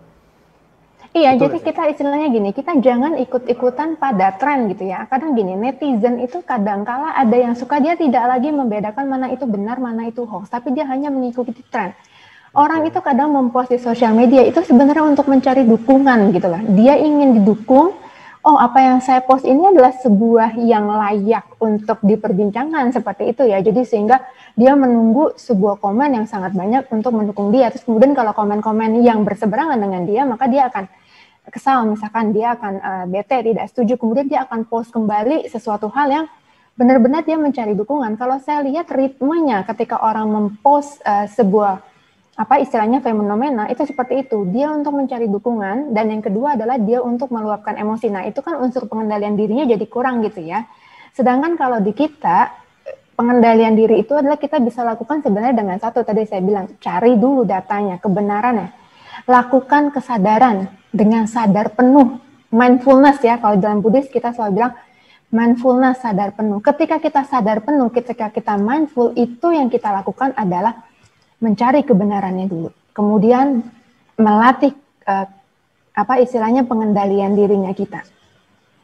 Speaker 3: Iya,
Speaker 1: Betul
Speaker 3: jadi
Speaker 1: ya?
Speaker 3: kita istilahnya gini, kita jangan ikut-ikutan pada tren gitu ya. Kadang gini, netizen itu kadang-kala ada yang suka, dia tidak lagi membedakan mana itu benar, mana itu hoax, tapi dia hanya mengikuti tren. Orang
Speaker 1: Oke.
Speaker 3: itu kadang mempost di sosial media itu sebenarnya untuk mencari dukungan gitu lah. Dia ingin didukung, oh apa yang saya post ini adalah sebuah yang layak untuk diperbincangkan seperti itu ya. Jadi sehingga dia menunggu sebuah komen yang sangat banyak untuk mendukung dia. Terus kemudian kalau komen-komen yang berseberangan dengan dia, maka dia akan kesal, misalkan dia akan bete, tidak setuju, kemudian dia akan post kembali sesuatu hal yang benar-benar dia mencari dukungan. Kalau saya lihat ritmenya ketika orang mempost sebuah apa istilahnya fenomena itu seperti itu, dia untuk mencari dukungan, dan yang kedua adalah dia untuk meluapkan emosi. Nah itu kan unsur pengendalian dirinya jadi kurang gitu ya. Sedangkan kalau di kita, pengendalian diri itu adalah kita bisa lakukan sebenarnya dengan satu, tadi saya bilang, cari dulu datanya, kebenarannya. Lakukan kesadaran dengan sadar penuh, mindfulness ya, kalau dalam Buddhis kita selalu bilang mindfulness, sadar penuh. Ketika kita sadar penuh, ketika kita mindful, itu yang kita lakukan adalah mencari kebenarannya dulu. Kemudian melatih apa istilahnya pengendalian dirinya kita.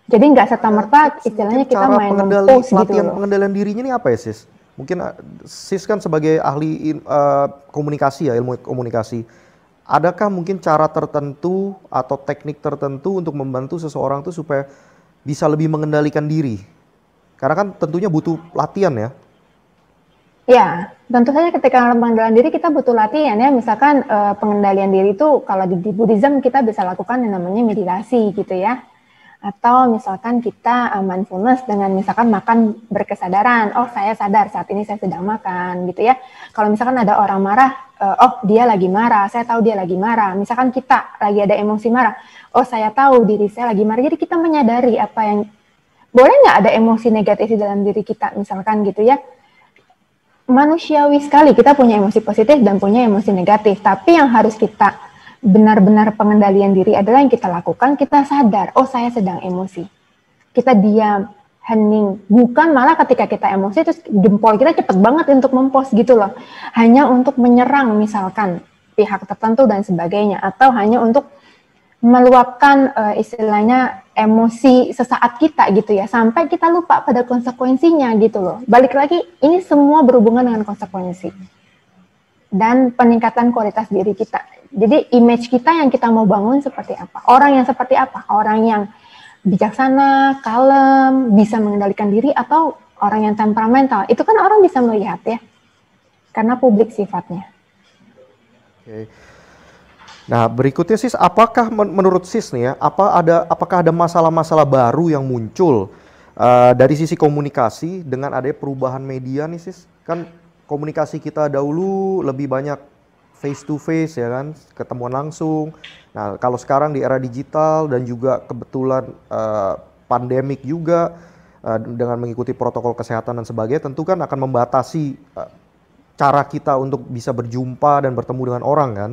Speaker 3: Jadi nggak serta-merta istilahnya kita main mempost gitu
Speaker 1: latihan
Speaker 3: loh.
Speaker 1: pengendalian dirinya ini apa ya, Sis? Mungkin Sis kan sebagai ahli komunikasi ya, ilmu komunikasi. Adakah mungkin cara tertentu atau teknik tertentu untuk membantu seseorang tuh supaya bisa lebih mengendalikan diri? Karena kan tentunya butuh latihan ya.
Speaker 3: Ya, tentu saja ketika pengendalian diri kita butuh latihan ya. Misalkan pengendalian diri itu kalau di Buddhism kita bisa lakukan yang namanya meditasi gitu ya. Atau misalkan kita mindfulness dengan misalkan makan berkesadaran. Oh saya sadar saat ini saya sedang makan gitu ya. Kalau misalkan ada orang marah, oh dia lagi marah, saya tahu dia lagi marah. Misalkan kita lagi ada emosi marah, oh saya tahu diri saya lagi marah. Jadi kita menyadari apa yang, boleh nggak ada emosi negatif di dalam diri kita misalkan gitu ya. Manusiawi sekali kita punya emosi positif dan punya emosi negatif, tapi yang harus kita benar-benar pengendalian diri adalah yang kita lakukan, kita sadar, oh saya sedang emosi, kita diam, hening, bukan malah ketika kita emosi terus jempol kita cepet banget untuk mempost gitu loh, hanya untuk menyerang misalkan pihak tertentu dan sebagainya, atau hanya untuk meluapkan istilahnya emosi sesaat kita gitu ya, sampai kita lupa pada konsekuensinya gitu loh. Balik lagi, ini semua berhubungan dengan konsekuensi dan peningkatan kualitas diri kita. Jadi image kita yang kita mau bangun seperti apa, orang yang seperti apa, orang yang bijaksana, kalem, bisa mengendalikan diri, atau orang yang temperamental. Itu kan orang bisa melihat ya, karena publik sifatnya.
Speaker 1: Oke. Nah, berikutnya Sis, apakah menurut Sis nih ya, apakah ada masalah-masalah baru yang muncul dari sisi komunikasi dengan adanya perubahan media nih Sis? Kan komunikasi kita dahulu lebih banyak face to face ya kan, ketemuan langsung. Nah, kalau sekarang di era digital dan juga kebetulan pandemik juga dengan mengikuti protokol kesehatan dan sebagainya, tentu kan akan membatasi cara kita untuk bisa berjumpa dan bertemu dengan orang kan.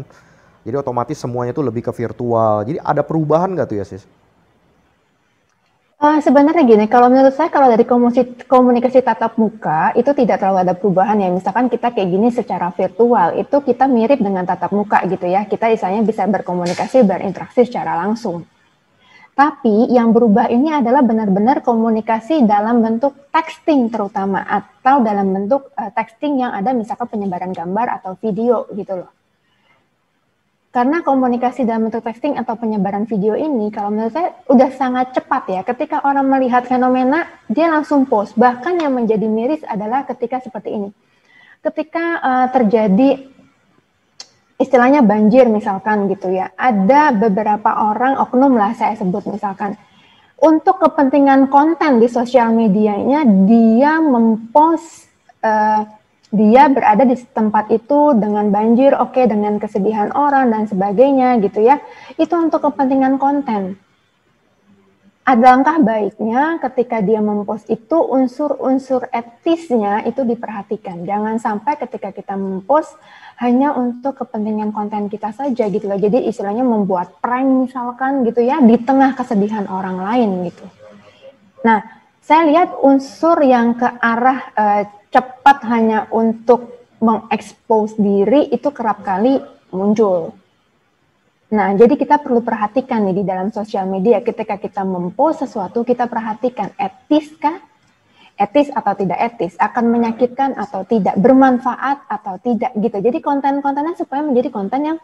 Speaker 1: Jadi otomatis semuanya itu lebih ke virtual. Jadi ada perubahan nggak tuh ya Sis?
Speaker 3: Sebenarnya gini, kalau menurut saya kalau dari komunikasi tatap muka itu tidak terlalu ada perubahan ya. Misalkan kita kayak gini secara virtual, itu kita mirip dengan tatap muka gitu ya. Kita misalnya bisa berkomunikasi, berinteraksi secara langsung. Tapi yang berubah ini adalah benar-benar komunikasi dalam bentuk texting terutama, atau dalam bentuk texting yang ada misalkan penyebaran gambar atau video gitu loh. Karena komunikasi dalam bentuk texting atau penyebaran video ini, kalau menurut saya udah sangat cepat ya. Ketika orang melihat fenomena, dia langsung post. Bahkan yang menjadi miris adalah ketika seperti ini. Ketika terjadi istilahnya banjir misalkan gitu ya. Ada beberapa orang, oknum lah saya sebut misalkan. Untuk kepentingan konten di sosial medianya, dia mempost dia berada di tempat itu dengan banjir, oke, dengan kesedihan orang dan sebagainya gitu ya. Itu untuk kepentingan konten. Ada langkah baiknya ketika dia mempost itu unsur-unsur etisnya itu diperhatikan. Jangan sampai ketika kita mempost hanya untuk kepentingan konten kita saja gitu loh. Jadi istilahnya membuat prank misalkan gitu ya di tengah kesedihan orang lain gitu. Nah, saya lihat unsur yang ke arah cepat hanya untuk mengekspos diri itu kerap kali muncul. Nah, jadi kita perlu perhatikan nih di dalam sosial media ketika kita mempost sesuatu, kita perhatikan etiskah, etis atau tidak etis, akan menyakitkan atau tidak, bermanfaat atau tidak gitu. Jadi konten-kontennya supaya menjadi konten yang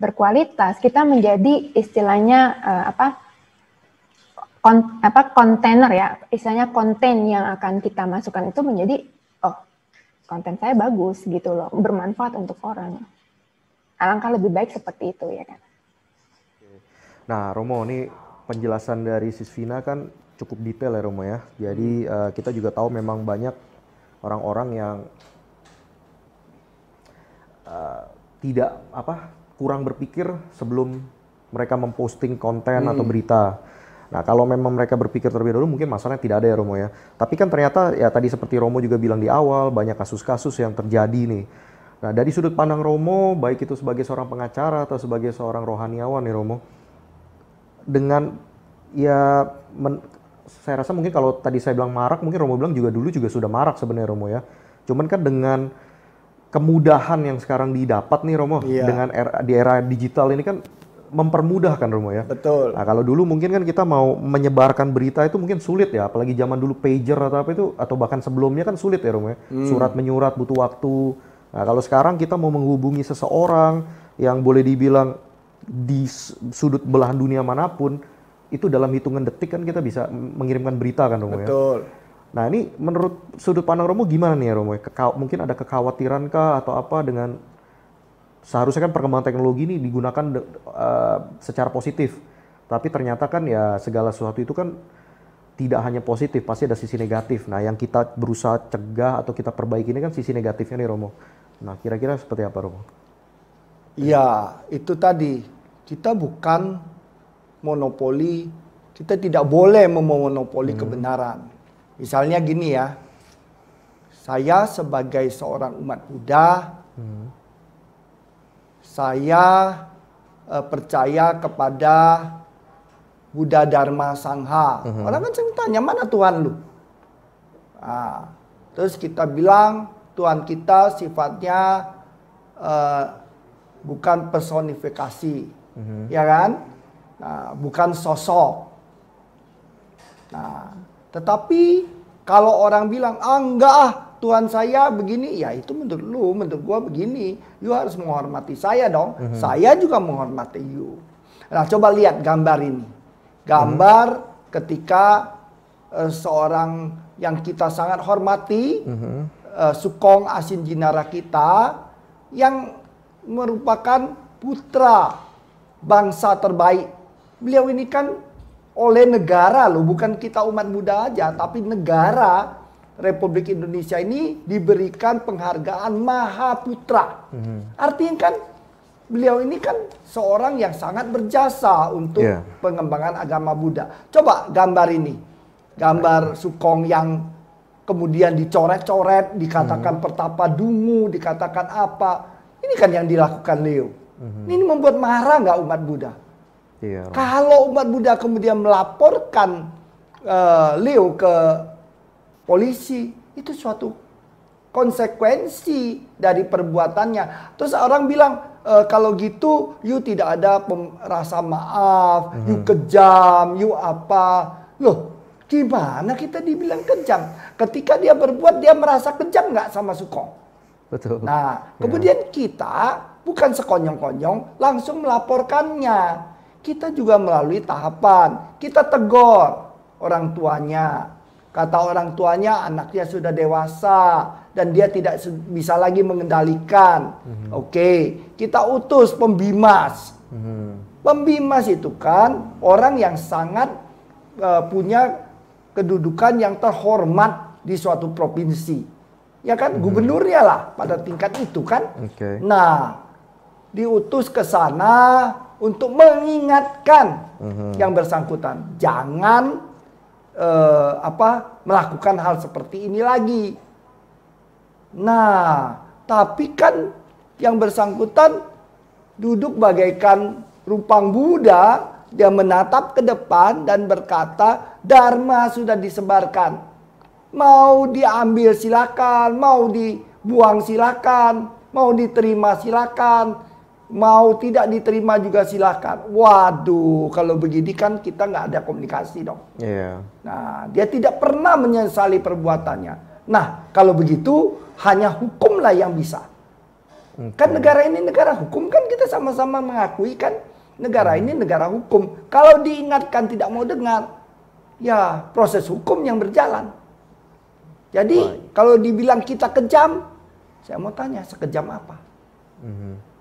Speaker 3: berkualitas, kita menjadi istilahnya kontainer ya, istilahnya konten yang akan kita masukkan itu menjadi konten saya bagus gitu loh, bermanfaat untuk orang. Alangkah lebih baik seperti itu ya kan.
Speaker 1: Nah, Romo, ini penjelasan dari Sis Vina kan cukup detail ya, Romo ya. Jadi kita juga tahu memang banyak orang-orang yang tidak kurang berpikir sebelum mereka memposting konten atau berita. Nah, kalau memang mereka berpikir terlebih dahulu, mungkin masalahnya tidak ada ya, Romo ya. Tapi kan ternyata ya tadi seperti Romo juga bilang di awal, banyak kasus-kasus yang terjadi nih. Nah, dari sudut pandang Romo, baik itu sebagai seorang pengacara atau sebagai seorang rohaniawan nih, Romo, dengan ya saya rasa mungkin kalau tadi saya bilang marak, mungkin Romo bilang juga dulu juga sudah marak sebenarnya, Romo ya. Cuman kan dengan kemudahan yang sekarang didapat nih, Romo, dengan di era digital ini kan mempermudah kan, Romo ya.
Speaker 2: Betul.
Speaker 1: Nah, kalau dulu mungkin kan kita mau menyebarkan berita itu mungkin sulit ya, apalagi zaman dulu pager atau apa itu, atau bahkan sebelumnya kan sulit ya, Romo ya. Surat menyurat butuh waktu. Nah, kalau sekarang kita mau menghubungi seseorang yang boleh dibilang di sudut belahan dunia manapun, itu dalam hitungan detik kan kita bisa mengirimkan berita kan, Romo ya.
Speaker 2: Betul.
Speaker 1: Nah, ini menurut sudut pandang Romo gimana nih ya, Romo? Mungkin ada kekhawatiran kah atau apa dengan seharusnya kan perkembangan teknologi ini digunakan secara positif, tapi ternyata kan ya segala sesuatu itu kan tidak hanya positif, pasti ada sisi negatif. Nah, yang kita berusaha cegah atau kita perbaiki ini kan sisi negatifnya nih, Romo. Nah, kira-kira seperti apa, Romo?
Speaker 2: Ya, itu tadi. Kita bukan monopoli, kita tidak boleh memonopoli kebenaran. Misalnya gini ya, saya sebagai seorang umat Buddha, saya percaya kepada Buddha Dharma Sangha. Orang kan tanya, mana Tuhan lu? Nah, terus kita bilang, Tuhan kita sifatnya bukan personifikasi, ya kan? Nah, bukan sosok. Nah, tetapi kalau orang bilang, enggak Tuhan saya begini, ya itu menurut lu, menurut gua begini. You harus menghormati saya dong. Saya juga menghormati you. Nah, coba lihat gambar ini. Gambar ketika seorang yang kita sangat hormati, Sukong Asin Jinara kita, yang merupakan putra bangsa terbaik. Beliau ini kan oleh negara loh, bukan kita umat Buddha aja, tapi negara Republik Indonesia ini diberikan penghargaan Mahaputra. Artinya kan beliau ini kan seorang yang sangat berjasa untuk pengembangan agama Buddha. Coba gambar ini, gambar Sukong yang kemudian dicoret-coret, dikatakan pertapa dungu, dikatakan apa. Ini kan yang dilakukan Leo. Ini membuat marah nggak umat Buddha? Kalau umat Buddha kemudian melaporkan Leo ke polisi, itu suatu konsekuensi dari perbuatannya. Terus orang bilang, kalau gitu you tidak ada rasa maaf, you kejam, you apa. Loh, gimana kita dibilang kejam? Ketika dia berbuat, dia merasa kejam nggak sama Sukong?
Speaker 1: Betul.
Speaker 2: Nah, kemudian kita bukan sekonyong-konyong langsung melaporkannya. Kita juga melalui tahapan. Kita tegur orang tuanya. Kata orang tuanya, anaknya sudah dewasa dan dia tidak bisa lagi mengendalikan. Oke, kita utus pembimas. Pembimas itu kan orang yang sangat punya kedudukan yang terhormat di suatu provinsi. Ya kan, gubernurnya lah pada tingkat itu kan. Nah, diutus ke sana untuk mengingatkan yang bersangkutan. Jangan melakukan hal seperti ini lagi. Nah, tapi kan yang bersangkutan duduk bagaikan rupang Buddha, dia menatap ke depan dan berkata, Dharma sudah disebarkan. Mau diambil silakan, mau dibuang silakan, mau diterima silakan. mau tidak diterima juga silakan. Waduh, kalau begini kan kita nggak ada komunikasi dong. Nah, dia tidak pernah menyesali perbuatannya. Nah, kalau begitu hanya hukumlah yang bisa. Kan negara ini negara hukum, kan kita sama-sama mengakui kan negara ini negara hukum. Kalau diingatkan tidak mau dengar, ya proses hukum yang berjalan. Jadi kalau dibilang kita kejam, saya mau tanya, sekejam apa?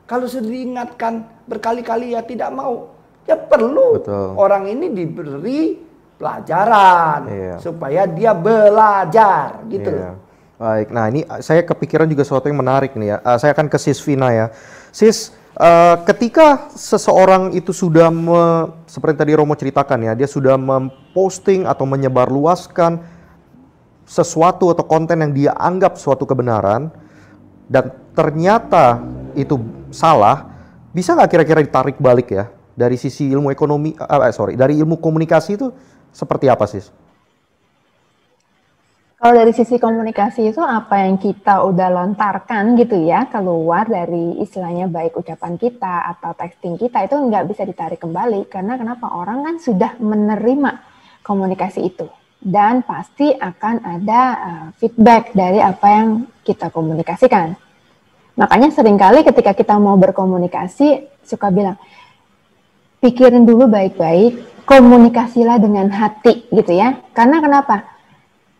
Speaker 2: Kalau sudah diingatkan berkali-kali ya tidak mau, ya perlu orang ini diberi pelajaran supaya dia belajar gitu loh.
Speaker 1: Baik, nah ini saya kepikiran juga sesuatu yang menarik nih ya. Saya akan ke Sis Vina ya. Sis, ketika seseorang itu sudah seperti tadi Romo ceritakan ya, dia sudah memposting atau menyebarluaskan sesuatu atau konten yang dia anggap suatu kebenaran dan ternyata itu salah, bisa nggak kira-kira ditarik balik ya dari sisi ilmu ekonomi, dari ilmu komunikasi itu seperti apa sih?
Speaker 3: Kalau dari sisi komunikasi itu apa yang kita udah lontarkan gitu ya, keluar dari istilahnya baik ucapan kita atau texting kita itu nggak bisa ditarik kembali, karena kenapa? Orang kan sudah menerima komunikasi itu dan pasti akan ada feedback dari apa yang kita komunikasikan. Makanya seringkali ketika kita mau berkomunikasi suka bilang, pikirin dulu baik-baik, komunikasilah dengan hati gitu ya. Karena kenapa?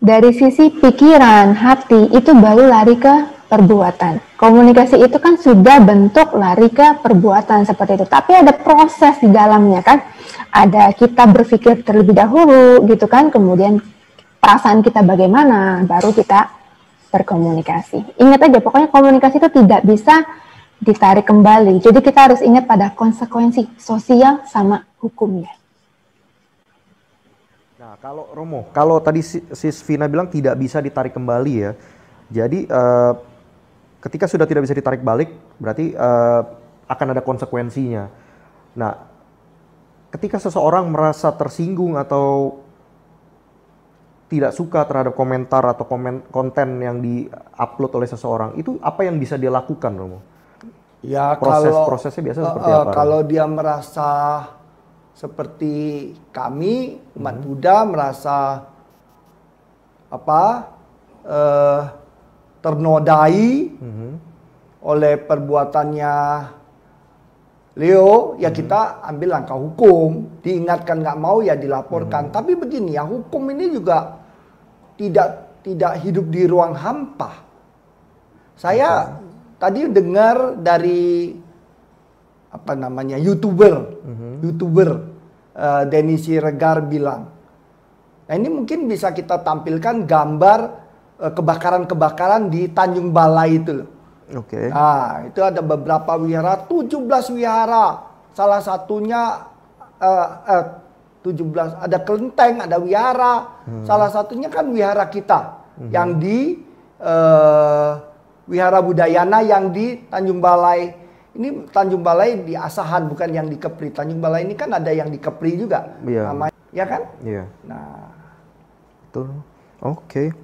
Speaker 3: Dari sisi pikiran, hati itu baru lari ke perbuatan. Komunikasi itu kan sudah bentuk lari ke perbuatan seperti itu. Tapi ada proses di dalamnya kan. Ada kita berpikir terlebih dahulu gitu kan, kemudian perasaan kita bagaimana, baru kita berkomunikasi. Ingat aja, pokoknya komunikasi itu tidak bisa ditarik kembali. Jadi kita harus ingat pada konsekuensi sosial sama hukumnya.
Speaker 1: Nah, kalau Romo, kalau tadi Sis Vina bilang tidak bisa ditarik kembali ya. Jadi ketika sudah tidak bisa ditarik balik, berarti akan ada konsekuensinya. Nah, ketika seseorang merasa tersinggung atau tidak suka terhadap komentar atau konten yang di-upload oleh seseorang, itu apa yang bisa dia lakukan, Romo?
Speaker 2: Ya,
Speaker 1: prosesnya biasanya seperti apa?
Speaker 2: Kalau dia merasa seperti kami umat Buddha merasa ternodai oleh perbuatannya Leo, ya kita ambil langkah hukum. Diingatkan nggak mau ya dilaporkan. Tapi begini ya, hukum ini juga tidak hidup di ruang hampa. Saya tadi dengar dari YouTuber Denny Siregar bilang, nah ini mungkin bisa kita tampilkan gambar kebakaran-kebakaran di Tanjung Balai itu loh. Nah, itu ada beberapa wihara, 17 wihara. Salah satunya 17, ada kelenteng, ada wihara. Salah satunya kan wihara kita yang di Wihara Budayana yang di Tanjung Balai. Ini Tanjung Balai di Asahan, bukan yang di Kepri. Tanjung Balai ini kan ada yang di Kepri juga. Namanya, ya kan?
Speaker 1: Iya.
Speaker 2: Nah,
Speaker 1: betul. Oke.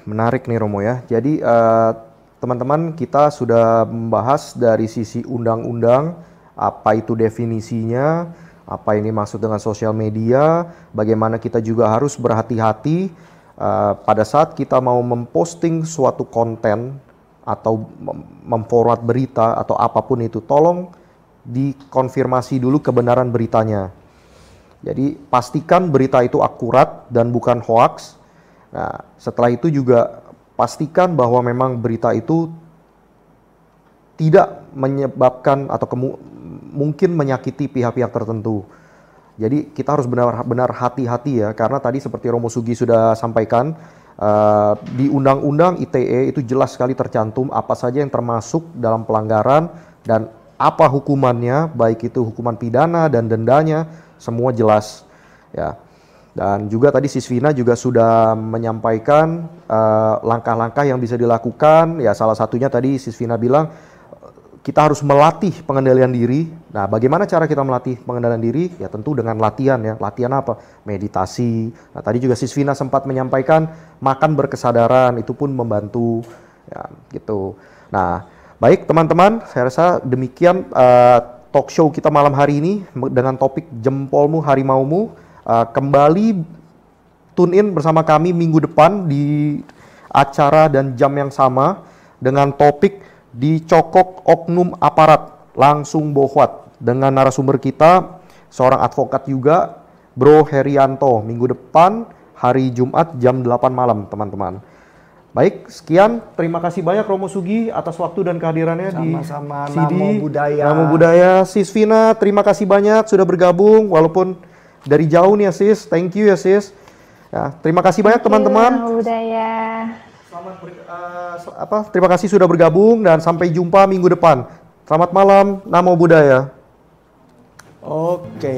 Speaker 1: Menarik nih Romo ya. Jadi teman-teman, kita sudah membahas dari sisi undang-undang, apa itu definisinya, apa ini maksud dengan sosial media, bagaimana kita juga harus berhati-hati pada saat kita mau memposting suatu konten atau memforward berita atau apapun itu, tolong dikonfirmasi dulu kebenaran beritanya. Jadi pastikan berita itu akurat dan bukan hoax. Nah, setelah itu juga pastikan bahwa memang berita itu tidak menyebabkan atau mungkin menyakiti pihak-pihak tertentu. Jadi kita harus benar-benar hati-hati ya, karena tadi seperti Romo Sugi sudah sampaikan, di Undang-Undang ITE itu jelas sekali tercantum apa saja yang termasuk dalam pelanggaran dan apa hukumannya, baik itu hukuman pidana dan dendanya, semua jelas ya. Dan juga tadi Sis Vina juga sudah menyampaikan langkah-langkah yang bisa dilakukan. Ya, salah satunya tadi Sis Vina bilang kita harus melatih pengendalian diri. Nah, bagaimana cara kita melatih pengendalian diri? Ya tentu dengan latihan ya. Latihan apa? Meditasi. Nah, tadi juga Sis Vina sempat menyampaikan makan berkesadaran, itu pun membantu ya gitu. Nah, Baik teman-teman, saya rasa demikian talk show kita malam hari ini dengan topik Jempolmu Harimaumu. Kembali tune in bersama kami minggu depan di acara dan jam yang sama dengan topik Dicokok Oknum Aparat Langsung Bohwat dengan narasumber kita seorang advokat juga, Bro Herianto, minggu depan hari Jumat jam 8 malam teman-teman. Baik, sekian. Terima kasih banyak Romo Sugi atas waktu dan kehadirannya di
Speaker 2: Sama-sama,
Speaker 1: CD.
Speaker 2: Namo Buddhaya.
Speaker 1: Namo Buddhaya. Sis Vina, terima kasih banyak sudah bergabung walaupun dari jauh nih ya Sis. Thank you ya Sis. Ya, terima kasih banyak teman-teman.
Speaker 3: Namo Buddhaya.
Speaker 1: Terima kasih sudah bergabung dan sampai jumpa minggu depan. Selamat malam, Namo Buddhaya.
Speaker 2: Oke.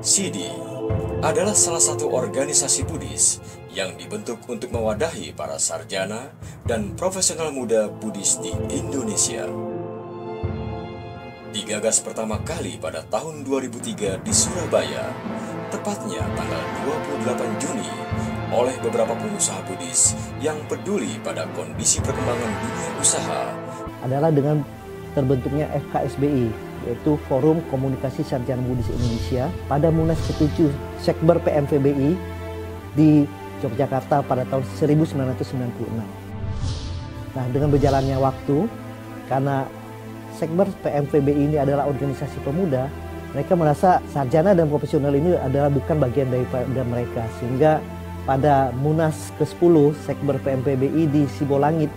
Speaker 4: CD adalah salah satu organisasi Buddhis yang dibentuk untuk mewadahi para sarjana dan profesional muda Buddhis di Indonesia. Digagas pertama kali pada tahun 2003 di Surabaya, tepatnya tanggal 28 Juni, oleh beberapa pengusaha Buddhis yang peduli pada kondisi perkembangan dunia usaha.
Speaker 5: Adalah dengan terbentuknya FKSBI, yaitu Forum Komunikasi Sarjana Buddhis Indonesia, pada Munas ke-7 Sekber PMVBI di Yogyakarta pada tahun 1996. Nah, dengan berjalannya waktu, karena Sekber PMVBI ini adalah organisasi pemuda, mereka merasa sarjana dan profesional ini adalah bukan bagian daripada mereka, sehingga pada Munas ke-10 Sekber PMVBI di Sibolangit,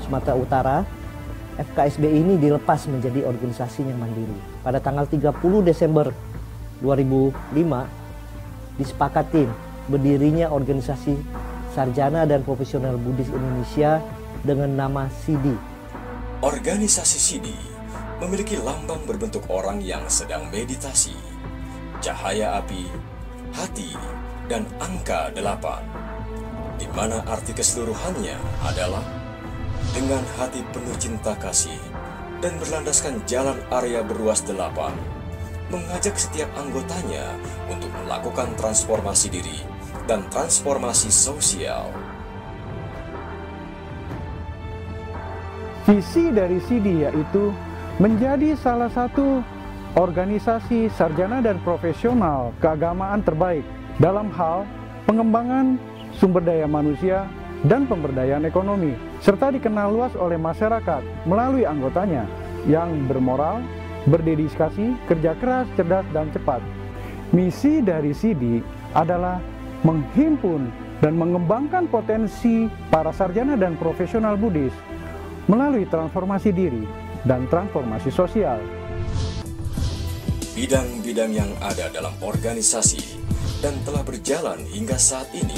Speaker 5: Sumatera Utara, FKSBI ini dilepas menjadi organisasi yang mandiri. Pada tanggal 30 Desember 2005 disepakati berdirinya organisasi sarjana dan profesional Buddhis Indonesia dengan nama CD.
Speaker 4: Organisasi CD memiliki lambang berbentuk orang yang sedang meditasi, cahaya api, hati, dan angka 8, di mana arti keseluruhannya adalah dengan hati penuh cinta kasih dan berlandaskan jalan Arya berluas 8, mengajak setiap anggotanya untuk melakukan transformasi diri dan transformasi sosial.
Speaker 6: Visi dari CD yaitu menjadi salah satu organisasi sarjana dan profesional keagamaan terbaik dalam hal pengembangan sumber daya manusia dan pemberdayaan ekonomi, serta dikenal luas oleh masyarakat melalui anggotanya yang bermoral, berdedikasi, kerja keras, cerdas, dan cepat. Misi dari CD adalah menghimpun dan mengembangkan potensi para sarjana dan profesional Buddhis melalui transformasi diri dan transformasi sosial.
Speaker 4: Bidang-bidang yang ada dalam organisasi dan telah berjalan hingga saat ini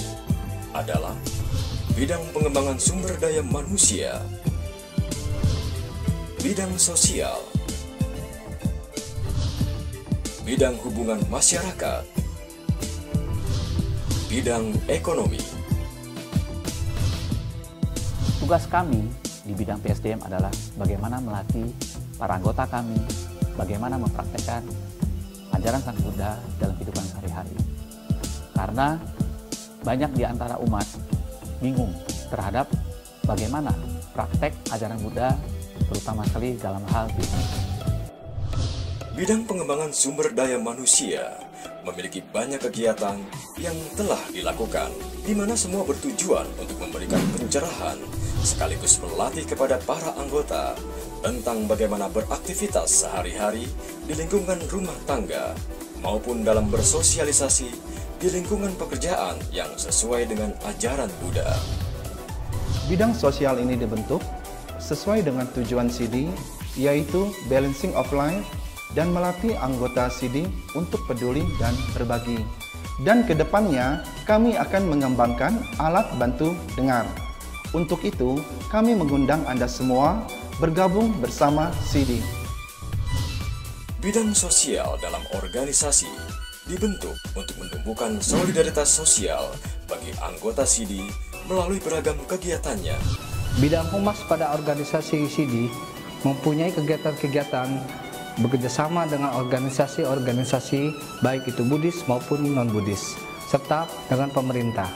Speaker 4: adalah bidang pengembangan sumber daya manusia, bidang sosial, bidang hubungan masyarakat, bidang ekonomi.
Speaker 7: Tugas kami di bidang PSDM adalah bagaimana melatih para anggota kami, bagaimana mempraktekkan ajaran Sang Buddha dalam kehidupan sehari-hari. Karena banyak di antara umat bingung terhadap bagaimana praktek ajaran Buddha, terutama sekali dalam hal bisnis.
Speaker 4: Bidang pengembangan sumber daya manusia memiliki banyak kegiatan yang telah dilakukan, di mana semua bertujuan untuk memberikan pencerahan sekaligus melatih kepada para anggota tentang bagaimana beraktivitas sehari-hari di lingkungan rumah tangga maupun dalam bersosialisasi di lingkungan pekerjaan yang sesuai dengan ajaran Buddha.
Speaker 8: Bidang sosial ini dibentuk sesuai dengan tujuan CD, yaitu balancing of life dan melatih anggota SIDI untuk peduli dan berbagi. Dan kedepannya, kami akan mengembangkan alat bantu dengar. Untuk itu, kami mengundang Anda semua bergabung bersama SIDI.
Speaker 4: Bidang sosial dalam organisasi dibentuk untuk menumbuhkan solidaritas sosial bagi anggota SIDI melalui beragam kegiatannya.
Speaker 9: Bidang humas pada organisasi SIDI mempunyai kegiatan-kegiatan bekerjasama dengan organisasi-organisasi baik itu Buddhis maupun non-Buddhis, serta dengan pemerintah.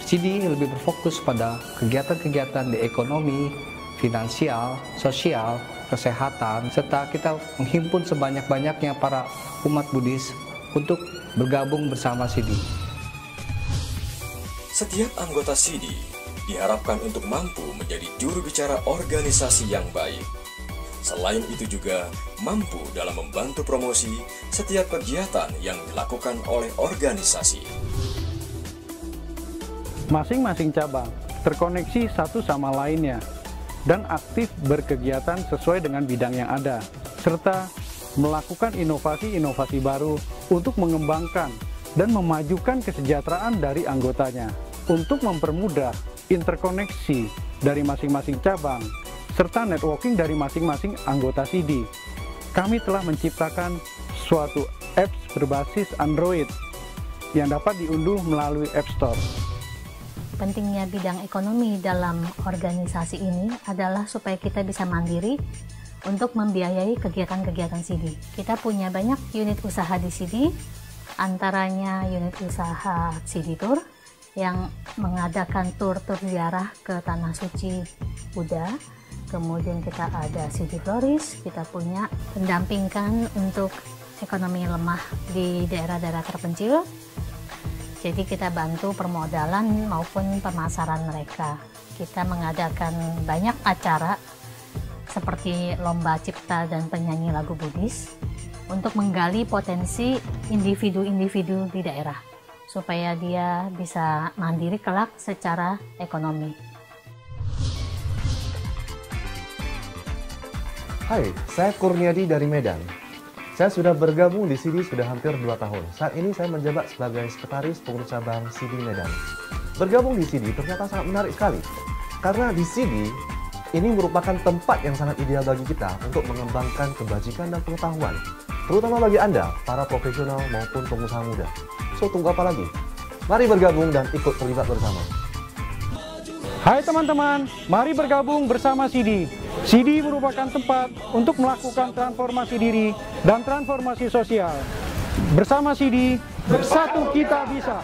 Speaker 9: SIDI lebih berfokus pada kegiatan-kegiatan di ekonomi, finansial, sosial, kesehatan, serta kita menghimpun sebanyak-banyaknya para umat Buddhis untuk bergabung bersama SIDI.
Speaker 4: Setiap anggota SIDI diharapkan untuk mampu menjadi juru bicara organisasi yang baik. Selain itu juga mampu dalam membantu promosi setiap kegiatan yang dilakukan oleh organisasi.
Speaker 6: Masing-masing cabang terkoneksi satu sama lainnya dan aktif berkegiatan sesuai dengan bidang yang ada, serta melakukan inovasi-inovasi baru untuk mengembangkan dan memajukan kesejahteraan dari anggotanya. Untuk mempermudah interkoneksi dari masing-masing cabang, serta networking dari masing-masing anggota SIDI, kami telah menciptakan suatu apps berbasis Android yang dapat diunduh melalui App Store.
Speaker 10: Pentingnya bidang ekonomi dalam organisasi ini adalah supaya kita bisa mandiri untuk membiayai kegiatan-kegiatan SIDI. Kita punya banyak unit usaha di SIDI, antaranya unit usaha SIDI Tour yang mengadakan tur-tur ziarah ke Tanah Suci Buddha. Kemudian kita ada SIDI Floris, kita punya pendampingan untuk ekonomi lemah di daerah-daerah terpencil. Jadi kita bantu permodalan maupun pemasaran mereka. Kita mengadakan banyak acara seperti lomba cipta dan penyanyi lagu Buddhis untuk menggali potensi individu-individu di daerah supaya dia bisa mandiri kelak secara ekonomi.
Speaker 11: Hai, saya Kurniadi dari Medan. Saya sudah bergabung di SIDI sudah hampir 2 tahun. Saat ini saya menjabat sebagai Sekretaris Pengurus Cabang SIDI Medan. Bergabung di SIDI ternyata sangat menarik sekali. Karena di SIDI, ini merupakan tempat yang sangat ideal bagi kita untuk mengembangkan kebajikan dan pengetahuan. Terutama bagi Anda, para profesional maupun pengusaha muda. So, tunggu apa lagi? Mari bergabung dan ikut terlibat bersama.
Speaker 6: Hai teman-teman, mari bergabung bersama SIDI. SIDI merupakan tempat untuk melakukan transformasi diri dan transformasi sosial. Bersama SIDI, bersatu kita bisa.